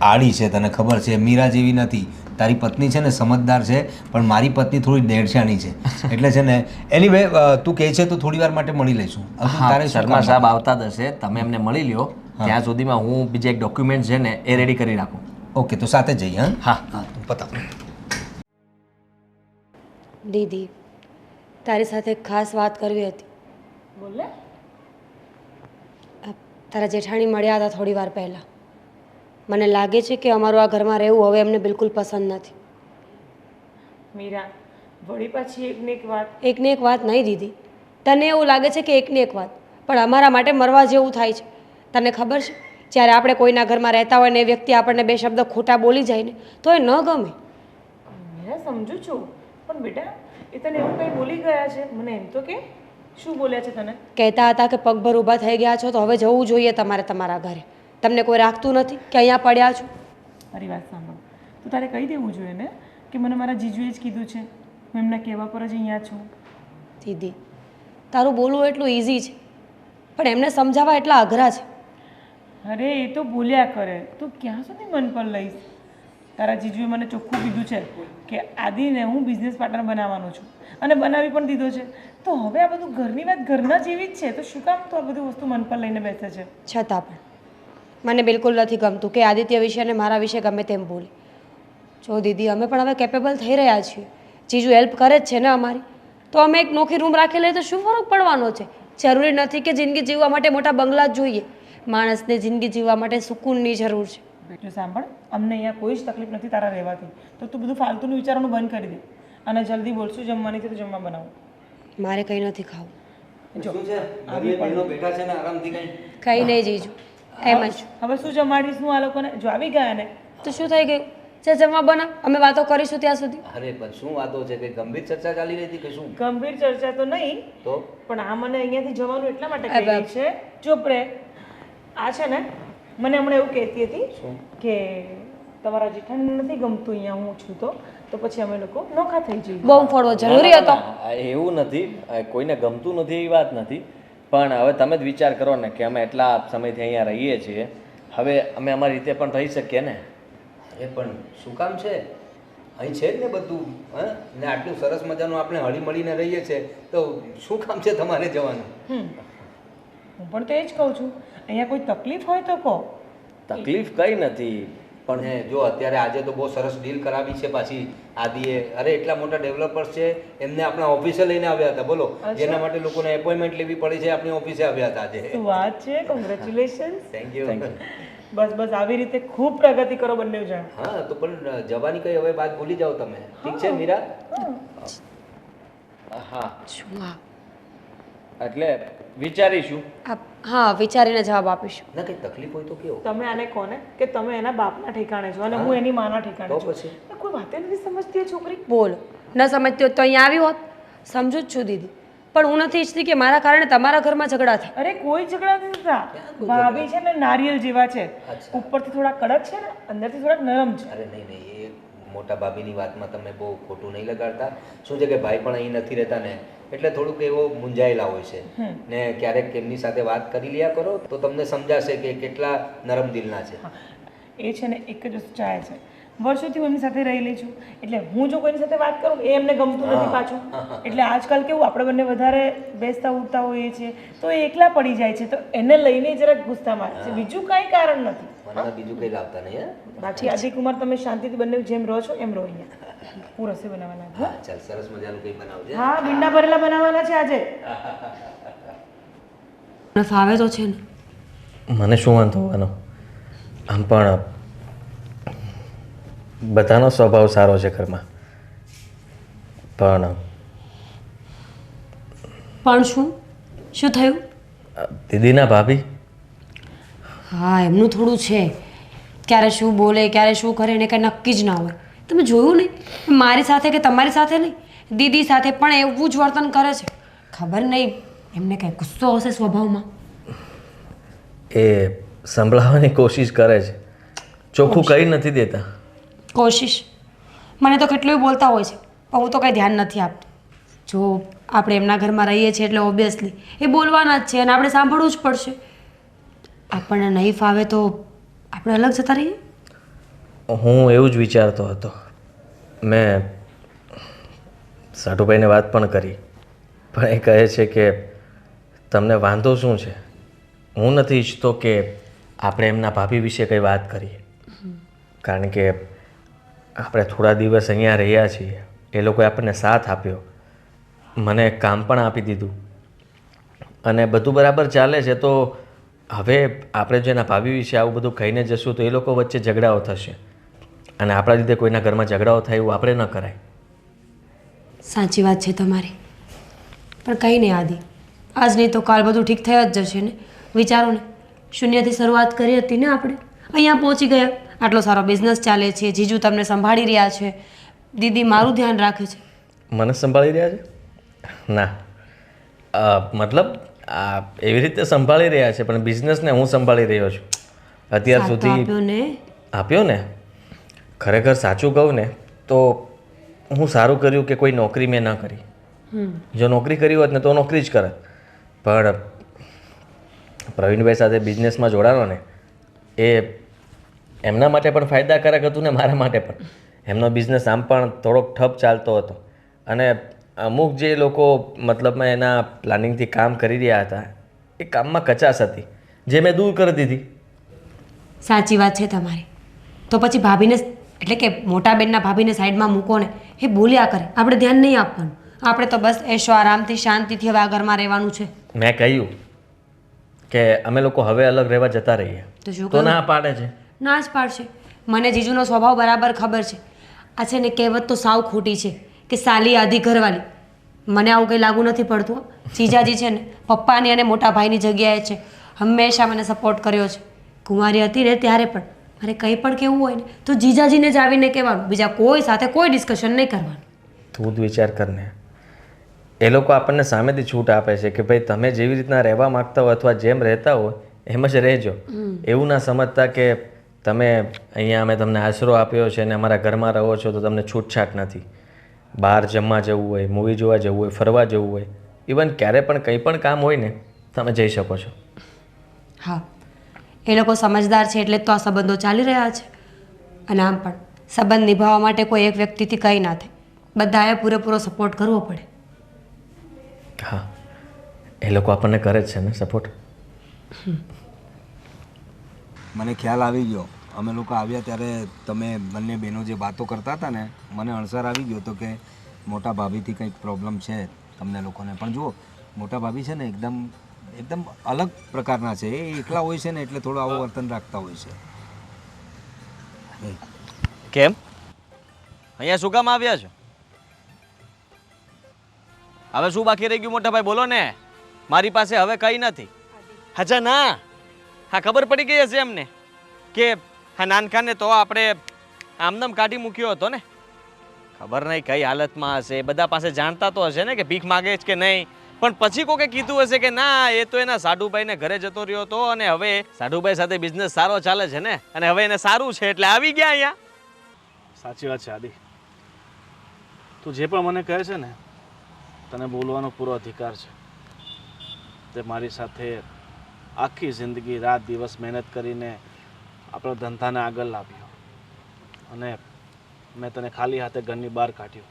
આડી છે, તને ખબર છે. મીરા જેવી નથી. તારી પત્ની છે ને સમજદાર છે, પણ મારી પત્ની થોડી દેડશાની છે. એટલે છે ને એનીવે તું કહે છે તો થોડી વાર માટે મળી લઈશું. તારે શર્મા સાહેબ આવતા જ હશે, તમે એમને મળી લ્યો. ત્યાં સુધીમાં હું બીજા એક ડોક્યુમેન્ટ છે ને એ રેડી કરી રાખું. ઓકે, તો સાથે જઈએ. હા હા. પતાવ. દીદી, તારી સાથે એક ખાસ વાત કરવી હતી. બોલે. તારા જેઠાણી મળ્યા હતા થોડી વાર પહેલાં. મને લાગે છે કે અમારું આ ઘરમાં રહેવું હવે એમને બિલકુલ પસંદ નથી. મીરા, વળી પાછી એકને એક વાત. એકને એક વાત નહીં દીદી, તને એવું લાગે છે કે એકને એક વાત, પણ અમારા માટે મરવા જેવું થાય છે. તને ખબર છે જ્યારે આપણે કોઈના ઘરમાં રહેતા હોય ને એ વ્યક્તિ આપણને બે શબ્દ ખોટા બોલી જાય ને તો એ ન ગમે. મીરા, સમજુ છું, પણ બેટા એ તને એવું કંઈ બોલી ગયા છે? મને એમ તો કે શું બોલ્યા છે તને? કહેતા હતા કે પગભર ઊભા થઈ ગયા છો તો હવે જવું જોઈએ તમારે તમારા ઘરે. તમને કોઈ રાખતું નથી કે અહીંયા પડ્યા છો? મારી વાત સાંભળ, તો તારે કહી દેવું જોઈએ ને કે મને મારા જીજુએ જ કીધું છે, હું એમના કહેવા પર જ અહીંયા છું. દીદી, તારું બોલવું એટલું ઇઝી છે પણ એમને સમજાવવા એટલા અઘરા છે. અરે એ તો બોલ્યા કરે, તું ક્યાં સુધી મન પર લઈશ? તારા જીજુએ મને ચોખ્ખું કીધું છે કે આદિને હું બિઝનેસ પાર્ટનર બનાવવાનો છું અને બનાવી પણ દીધો છે. તો હવે આ બધું ઘરની વાત ઘરના જેવી જ છે, તો શું કામ તો આ બધી વસ્તુ મન પર લઈને બેસે છે? છતાં પણ મને બિલકુલ નથી ગમતું કે આદિત્ય વિશે અને મારા વિશે ગમે તેમ બોલી. જો દીદી, અમે પણ હવે કેપેબલ થઈ રહ્યા છીએ. જીજુ હેલ્પ કરે જ છે ને અમારી, તો અમે એક નોખી રૂમ રાખી લઈએ તો શું ફરક પડવાનો છે? જરૂરી નથી કે જિંદગી જીવવા માટે મોટા બંગલા જ જોઈએ. માણસને જિંદગી જીવવા માટે સુકૂનની જરૂર છે. જો સાંભળ, અમને અહીંયા કોઈ જ તકલીફ નથી તારા રહેવાથી, તો તું બધું ફાલતુનું વિચારવાનું બંધ કરી દે અને જલ્દી બોલશું. જમવાની છે તો જમવા બનાવું. મારે કંઈ નથી ખાવું. જો બેઠા છે ને આરામથી કઈ. કંઈ નહીં જીજુ, એમ જ. હવે શું જમાડીશ હું આ લોકોને? જો આવી ગયા ને તો શું થઈ ગયું? જે જમવા બનાવ, અમે વાતો કરીશું ત્યાં સુધી. અરે પણ શું વાતો છે? કઈ ગંભીર ચર્ચા ચાલી રહી હતી કે શું? ગંભીર ચર્ચા તો નહીં, તો પણ આ મને અહીંયાથી જવાનું એટલા માટે કહી રહી છે. ચૂપ રહે. આ છે ને મને હમણાં એવું કહેતી હતી કે તમારા જેઠાણીને નથી ગમતું અહીંયા હું છું તો પછી અમે લોકો નોખા થઈ જઈએ. બોમ્બ ફોડવો જરૂરી હતો? એવું નથી, કોઈને ગમતું નથી એવી વાત નથી, પણ હવે તમે જ વિચાર કરો ને કે અમે એટલા સમયથી અહીંયા રહીએ છીએ, હવે અમે અમારી રીતે પણ રહી શકીએ ને. અરે પણ શું કામ છે? અહીં છે જ ને બધું. હા, ને આટલું સરસ મજાનું આપણે હળી મળીને રહીએ છીએ તો શું કામ છે તમારે જવાનું? હું પણ તો એ જ કહું છું, અહીંયા કોઈ તકલીફ હોય તો કહો. તકલીફ કંઈ નથી, પણ હે જો અત્યારે આજે તો બહુ સરસ ડીલ કરાવી છે પાછી આદિએ. અરે એટલા મોટા ડેવલપર્સ છે, એમને આપણા ઓફિસે લઈને આવ્યા હતા. બોલો, જેના માટે લોકોને એપોઇન્ટમેન્ટ લેવી પડી છે આપણી ઓફિસે આવ્યા હતા આજે. શું વાત છે! કોંગ્રેચ્યુલેશન્સ. Thank you. બસ બસ આવી રીતે ખૂબ પ્રગતિ કરો બંને જણ. હા, તો પણ જવાની કઈ હવે વાત ભૂલી જાઓ તમે. ઠીક છે મીરા? હા. શું આ એટલે વિચારીશું. હા, વિચારીને જવાબ આપીશું. ના કંઈ તકલીફ હોય તો કેવો તમે આને કોને કે તમે એના બાપના ઠેકાણે છો અને હું એની માના ઠેકાણે તો છું પછી કોઈ વાતે નથી સમજતી એ છોકરી. બોલો, ન સમજતી હોત તો અહીંયા આવી હોત. સમજુ જ છું દીદી, પણ હું નથી ઈચ્છતી કે મારા કારણે તમારા ઘરમાં ઝઘડા થાય. અરે કોઈ ઝઘડા નથી થતા. ભાભી છે ને નારિયેલ જેવા છે, ઉપરથી થોડા કડક છે ને અંદરથી થોડાક નરમ છે. અરે નહીં નહીં, એ મોટા ભાભીની વાતમાં તમે બહુ ખોટું નહીં લગાડતા. શું છે કે ભાઈ પણ અહીં નથી રહેતા ને, એટલે થોડુંક એવો મૂંઝાયેલા હોય છે ને. ક્યારેક એમની સાથે વાત કરી લ્યા કરો તો તમને સમજાશે કે કેટલા નરમ દિલના છે. એ છે ને એક જ વસ્તુ ચાહે છે. વર્ષોથી હું એમની સાથે રહેલી છું, એટલે હું જો કોઈની સાથે વાત કરું એ એમને ગમતું નથી પાછું. એટલે આજકાલ કેવું આપણે બંને વધારે બેસતા ઉઠતા હોઈએ છીએ તો એ એકલા પડી જાય છે, તો એને લઈને જરાક ગુસ્સા મારે છે. બીજું કાંઈ કારણ નથી. મને બીજું કંઈ લાવતા નહીં. બાકી આદિકુમાર તમે શાંતિથી બંને જેમ રહો છો એમ રહો અહીંયા. હું રસોઈ બનાવવાના છું. હા ચાલ, સરસ મજાનું કંઈ બનાવજે. હા, ભીંડા ભરેલા બનાવવાના છે આજે. મને ફાવે તો છે ને. મને શું વાંધો હોવાનો? આમ પણ બધાનો સ્વભાવ સારો છે ઘરમાં. પણ શું થયું? દીદીના ભાભી હા, એમનું થોડું છે. ક્યારે શું બોલે, ક્યારે શું કરે એને કંઈ નક્કી જ ના હોય. તમે જોયું નહીં, મારી સાથે કે તમારી સાથે નહીં, દીદી સાથે પણ એવું જ વર્તન કરે છે. ખબર નહીં એમને કંઈ ગુસ્સો હશે સ્વભાવમાં. એ સંભળાવવાની કોશિશ કરે છે, ચોખ્ખું કહી નથી દેતા. કોશિશ મને તો કેટલું બોલતા હોય છે, પણ હું તો કંઈ ધ્યાન નથી આપતી. જો આપણે એમના ઘરમાં રહીએ છીએ એટલે ઓબ્વિયસલી એ બોલવાના જ છે અને આપણે સાંભળવું જ પડશે. આપણને નહીં ફાવે તો આપણે અલગ જતા રહીએ. હું એવું જ વિચારતો હતો. મેં સાટુભાઈને વાત પણ કરી, પણ એ કહે છે કે તમને વાંધો શું છે. હું નથી ઈચ્છતો કે આપણે એમના ભાભી વિશે કંઈ વાત કરીએ, કારણ કે આપણે થોડા દિવસ અહીંયા રહ્યા છીએ. એ લોકોએ આપણને સાથ આપ્યો, મને કામ પણ આપી દીધું અને બધું બરાબર ચાલે છે. તો હવે આપણે જો એના ભાભી વિશે આવું બધું કહીને જશું તો એ લોકો વચ્ચે ઝઘડાઓ થશે અને આપણા લીધે કોઈના ઘરમાં ઝઘડાઓ થાય એવું આપણે ન કરાય. સાચી વાત છે તમારી, પણ કંઈ નહીં આદિ, આજ નહીં તો કાલ બધું ઠીક થઈ જ જશે ને. વિચારો ને, શૂન્યથી શરૂઆત કરી હતી ને આપણે, અહીંયા પહોંચી ગયા. આટલો સારો બિઝનેસ ચાલે છે, જીજુ તમને સંભાળી રહ્યા છે, દીદી મારું ધ્યાન રાખે છે. મને સંભાળી રહ્યા છે? ના, મતલબ એવી રીતે સંભાળી રહ્યા છે, પણ બિઝનેસને હું સંભાળી રહ્યો છું અત્યાર સુધી. આપ્યો ને. ખરેખર સાચું કહું ને તો હું સારું કર્યું કે કોઈ નોકરી મેં ન કરી. જો નોકરી કરી હોત ને તો નોકરી જ કરત, પણ પ્રવીણભાઈ સાથે બિઝનેસમાં જોડાનો ને એ એમના માટે પણ ફાયદાકારક હતું ને મારા માટે પણ. એમનો બિઝનેસ આમ પણ થોડોક ઠપ ચાલતો હતો અને અમુક જે લોકો મતલબમાં એના પ્લાનિંગથી કામ કરી રહ્યા હતા એ કામમાં કચાશ હતી જે મેં દૂર કરી દીધી. સાચી વાત છે તમારી. તો પછી ભાભીને એટલે કે મોટા બેનના ભાભીને સાઈડમાં મૂકો ને, એ બોલ્યા કરે, આપણે ધ્યાન નહીં આપવાનું. આપણે તો બસ એશો આરામથી શાંતિથી હવે આ ઘરમાં રહેવાનું છે. મેં કહ્યું કે અમે લોકો હવે અલગ રહેવા જતા રહીએ તો શું તો ના પાડે છે. ના જ પાડશે. મને જીજુનો સ્વભાવ બરાબર ખબર છે. આ છે ને કહેવત તો સાવ ખોટી છે કે સાલી આધી ઘરવાળી. મને આવું કંઈ લાગુ નથી પડતું. જીજાજી છે ને પપ્પાની અને મોટા ભાઈની જગ્યાએ છે. હંમેશા મને સપોર્ટ કર્યો છે. કુંવારી હતી ને ત્યારે પણ મારે કંઈ પણ કહેવું હોય ને તો જીજાજીને જ આવીને કહેવાનું, બીજા કોઈ સાથે કોઈ ડિસ્કશન નહીં કરવાનું. તું જ વિચાર કરને, એ લોકો આપણને સામેથી છૂટ આપે છે કે ભાઈ તમે જેવી રીતના રહેવા માગતા હો અથવા જેમ રહેતા હોય એમ જ રહેજો. એવું ના સમજતા કે તમે અહીંયા અમે તમને આશરો આપ્યો છે અને અમારા ઘરમાં રહો છો તો તમને છૂટછાટ નથી. બહાર જમવા જવું હોય, મૂવી જોવા જવું હોય, ફરવા જવું હોય, ઇવન ક્યારે પણ કંઈ પણ કામ હોય ને તમે જઈ શકો છો. હા, એ લોકો સમજદાર છે એટલે જ તો આ સંબંધો ચાલી રહ્યા છે. અને આમ પણ સંબંધ નિભાવવા માટે કોઈ એક વ્યક્તિથી કંઈ ના થાય, બધાએ પૂરેપૂરો સપોર્ટ કરવો પડે. હા, એ લોકો આપણને કરે જ છે ને સપોર્ટ. મને ખ્યાલ આવી ગયો. અમે લોકો આવ્યા ત્યારે તમે બંને બહેનો જે વાતો કરતા હતા ને, મને અણસર આવી ગયો હતો કે મોટા ભાભીથી કંઈક પ્રોબ્લેમ છે તમને લોકોને. પણ જુઓ, મોટા ભાભી છે ને એકદમ અલગ પ્રકારના છે. એ એકલા હોય છે ને એટલે થોડું આવું વર્તન રાખતા હોય છે. કેમ અહીંયા શું કામ આવ્યા છો? હવે શું બાકી રહી ગયું મોટા ભાઈ, બોલો ને. મારી પાસે હવે કંઈ નથી. અચ્છા ના, હા ખબર પડી ગઈ હશે એમને કે હા નાનખાને તો આપણે આમનામ કાઢી મૂક્યો હતો ને. ખબર નહીં કઈ હાલતમાં હશે, બધા પાસે જાણતા તો હશે ને કે ભીખ માગે છે કે નહીં. પણ પછી કોકે કીધું હશે કે ના એ તો એના સાઢુભાઈને ઘરે જતો રહ્યો હતો અને હવે સાઢુભાઈ સાથે બિઝનેસ સારો ચાલે છે ને અને હવે એને સારું છે એટલે આવી ગયા અહીંયા. સાચી વાત છે આદિ. તું જે પણ મને કહે છે ને તને બોલવાનો પૂરો અધિકાર છે. તે મારી સાથે આખી જિંદગી રાત દિવસ મહેનત કરીને આપણો ધંધાને આગળ લાવ્યો અને મેં તને ખાલી હાથે ઘરની બહાર કાઢ્યો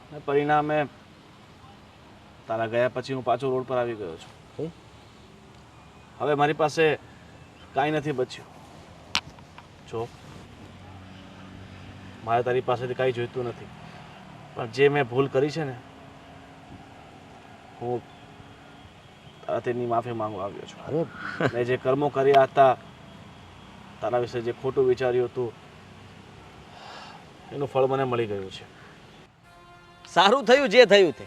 અને પરિણામે તારા ગયા પછી હું પાછો રોડ પર આવી ગયો છું. હવે મારી પાસે કાંઈ નથી બચ્યું. જો મારે તારી પાસેથી કાંઈ જોઈતું નથી, પણ જે મેં ભૂલ કરી છે ને હું તારા તેની માફી માંગવા આવ્યો છું. મેં જે કર્મો કર્યા હતા, તારા વિશે જે ખોટું વિચાર્યું હતું એનું ફળ મને મળી ગયું છે. સારું થયું જે થયું તે.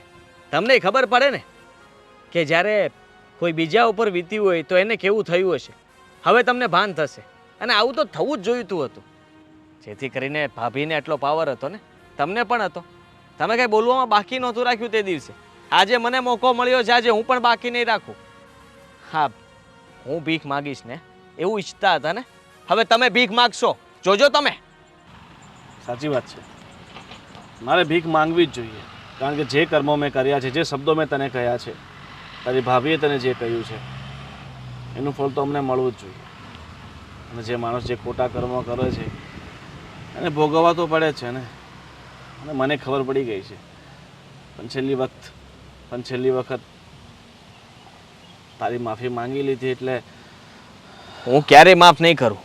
તમને ખબર પડે ને કે જ્યારે કોઈ બીજા ઉપર વીત્યું હોય તો એને કેવું થયું હશે. હવે તમને ભાન થશે અને આવું તો થવું જ જોઈતું હતું. જેથી કરીને ભાભીને એટલો પાવર હતો ને, તમને પણ હતો. તમે કંઈ બોલવામાં બાકી નહોતું રાખ્યું તે દિવસે. આજે મને મોકો મળ્યો છે, આજે હું પણ બાકી નહીં રાખું. હા, હું ભીખ માગીશ ને એવું ઈચ્છતા હતા ને, હવે તમે ભીખ માગશો, જોજો તમે. સાચી વાત છે, મારે ભીખ માંગવી જ જોઈએ. કારણ કે જે કર્મો મેં કર્યા છે, જે શબ્દો મેં તને કહ્યા છે, તારી ભાભીએ તને જે કહ્યું છે એનું ફળ તો અમને મળવું જ જોઈએ. અને જે માણસ જે ખોટા કર્મો કરે છે એને ભોગવવા તો પડે જ છે ને. અને મને ખબર પડી ગઈ છે, પણ છેલ્લી વખત તારી માફી માંગી લીધી એટલે હું ક્યારેય માફ નહીં કરું.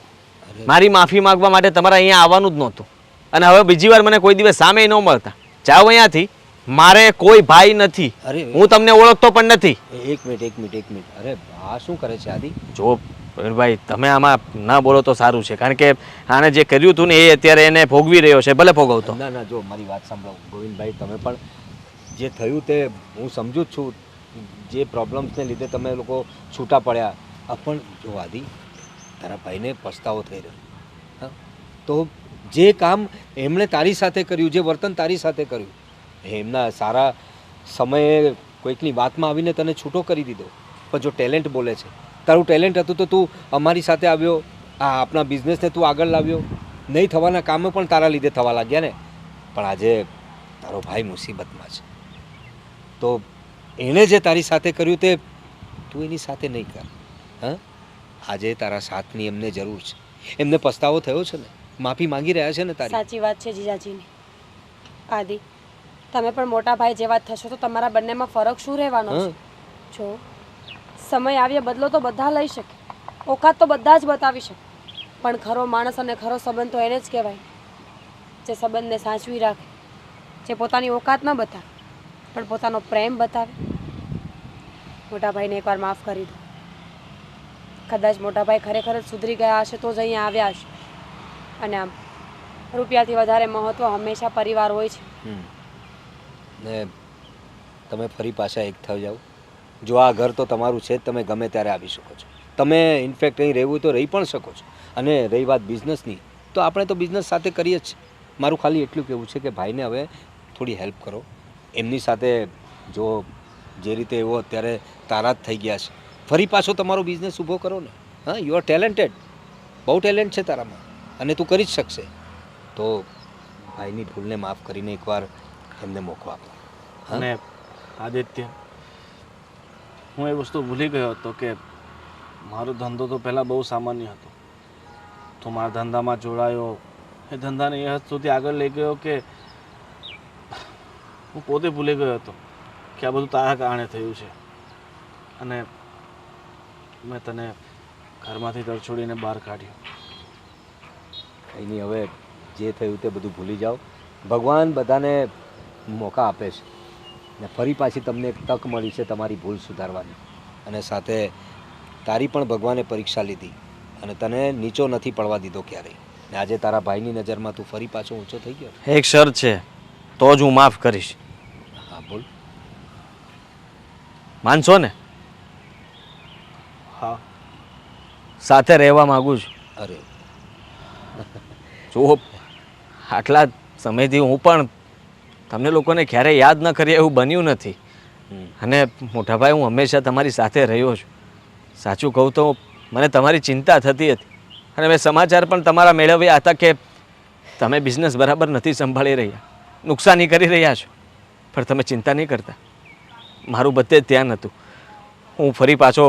મારી માફી માંગવા માટે તમારે અહીંયા આવવાનું જ નહોતું અને હવે બીજી વાર મને કોઈ દિવસ સામે ન મળતા. જાઓ અહીંયાથી. મારે કોઈ ભાઈ નથી, હું તમને ઓળખતો પણ નથી. એક મિનિટ. અરે આ શું કરે છે આદિ? જો ભાઈ તમે આમાં ના બોલો તો સારું છે, કારણ કે આને જે કર્યું હતું ને એ અત્યારે એને ભોગવી રહ્યો છે. ભલે ભોગવતો. ના જો મારી વાત સાંભળો ગોવિંદભાઈ, તમે પણ જે થયું તે હું સમજુ જ છું. જે પ્રોબ્લેમ્સને લીધે તમે લોકો છૂટા પડ્યા, પણ જો આદિ તારા ભાઈને પસ્તાવો થઈ રહ્યો. હા, તો જે કામ એમણે તારી સાથે કર્યું, જે વર્તન તારી સાથે કર્યું, એમના સારા સમયે કોઈકની વાતમાં આવીને તને છૂટો કરી દીધો. પણ જો ટેલેન્ટ બોલે છે, તારું ટેલેન્ટ હતું તો તું અમારી સાથે આવ્યો, આ આપણા બિઝનેસને તું આગળ લાવ્યો. નહીં થવાના કામો પણ તારા લીધે થવા લાગ્યા ને. પણ આજે તારો ભાઈ મુસીબતમાં છે, તો એણે જે તારી સાથે કર્યું તે તું એની સાથે નહીં કર. હા, આજે તારા સાથની એમને જરૂર છે. એમને પસ્તાવો થયો છે ને, માફી માંગી રહ્યા છે ને તારી. સાચી વાત છે જીજાજીની. આદિ, તમે પણ મોટા ભાઈ જેવા થશો તો તમારા બંનેમાં ફરક શું રહેવાનો છે? જો સમય આવ્યે બદલો તો બધા લઈ શકે, ઓકાત તો બધા જ બતાવી શકે, પણ ખરો માણસ અને ખરો સંબંધ તો એને જ કહેવાય જે સંબંધને સાચવી રાખે, જે પોતાની ઓકાત ન બતાવે પણ પોતાનો પ્રેમ બતાવે. મોટા ભાઈને એકવાર માફ કરી દો. કદાચ મોટા ભાઈ ખરેખર જ સુધરી ગયા હશે તો જ અહીંયા આવ્યા હશે. અને આમ રૂપિયાથી વધારે મહત્વ હંમેશા પરિવાર હોય છે. ને તમે ફરી પાછા એક થઈ જાઓ. જો આ ઘર તો તમારું છે જ, તમે ગમે ત્યારે આવી શકો છો. તમે ઇનફેક્ટ અહીં રહેવું તો રહી પણ શકો છો. અને રહી વાત બિઝનેસની, તો આપણે તો બિઝનેસ સાથે કરીએ જ. મારું ખાલી એટલું કહેવું છે કે ભાઈને હવે થોડી હેલ્પ કરો. એમની સાથે જો જે રીતે એવો અત્યારે તારા જ થઈ ગયા છે, ફરી પાછો તમારો બિઝનેસ ઊભો કરો ને. હા, યુ આર ટેલેન્ટેડ, બહુ ટેલેન્ટ છે તારામાં અને તું કરી જ શકશે. તો ભાઈની ભૂલને માફ કરીને એકવાર એમને મોકો આપો. અને આદિત્ય, હું એ વસ્તુ ભૂલી ગયો હતો કે મારો ધંધો તો પહેલાં બહુ સામાન્ય હતો. તો મારા ધંધામાં જોડાયો, એ ધંધાને એ હદ સુધી આગળ લઈ ગયો કે હું પોતે ભૂલી ગયો હતો કે આ બધું તારા કારણે થયું છે. અને મેં તને ઘરમાંથી તરછોડીને બહાર કાઢ્યો. કંઈ નહીં, હવે જે થયું તે બધું ભૂલી જાઓ. ભગવાન બધાને મોકા આપે છે ને ફરી પાછી તમને એક તક મળી છે તમારી ભૂલ સુધારવાની. અને સાથે તારી પણ ભગવાને પરીક્ષા લીધી અને તને નીચો નથી પડવા દીધો ક્યારેય. ને આજે તારા ભાઈની નજરમાં તું ફરી પાછો ઊંચો થઈ ગયો. એક શરત છે, તો જ હું માફ કરીશ. હા બોલ. માનશો ને? હા. સાથે રહેવા માંગુ છું. અરે જુઓ, આટલા સમયથી હું પણ તમને લોકોને ક્યારેય યાદ ન કરીએ એવું બન્યું નથી. અને મોટાભાઈ, હું હંમેશા તમારી સાથે રહ્યો છું. સાચું કહું તો મને તમારી ચિંતા થતી હતી અને મેં સમાચાર પણ તમારા મેળવ્યા હતા કે તમે બિઝનેસ બરાબર નથી સંભાળી રહ્યા, નુકસાની કરી રહ્યા છો. પણ તમે ચિંતા નહીં કરતા, મારું બધે જ ધ્યાન હતું. હું ફરી પાછો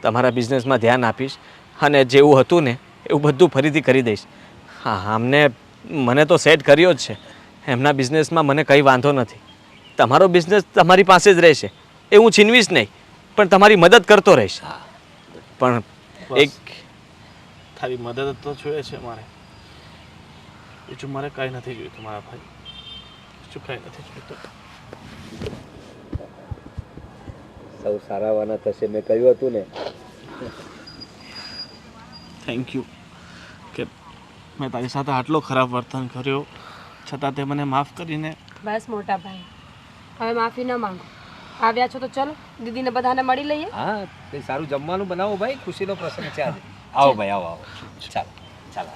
તમારા બિઝનેસમાં ધ્યાન આપીશ અને જેવું હતું ને એવું બધું ફરીથી કરી દઈશ. હા, મને તો સેટ કર્યો જ છે. એમના બિઝનેસમાં મને કંઈ વાંધો નથી. તમારો બિઝનેસ તમારી પાસે જ રહેશે, એ હું છીનવીશ નહીં, પણ તમારી મદદ કરતો રહીશ. પણ એક તારી મદદ તો જોઈએ છે મારે. બીજું મારે કાંઈ નથી જોઈતું મારા ભાઈ, બીજું કાંઈ નથી જોઈતું. સૌ સારાવાના થશે, મેં કહ્યું હતું ને. થેન્ક યુ કે મેં તારી સાથે આટલો ખરાબ વર્તન કર્યો છતાં તે મને માફ કરીને. બસ મોટા ભાઈ, હવે માફી ન માંગો. આવ્યા છો તો ચલો દીદીને બધાને મળી લઈએ. હા, કંઈ સારું જમવાનું બનાવો ભાઈ, ખુશીનો પ્રસંગ છે આજે. આવો ભાઈ, આવો આવો. ચાલો ચાલો.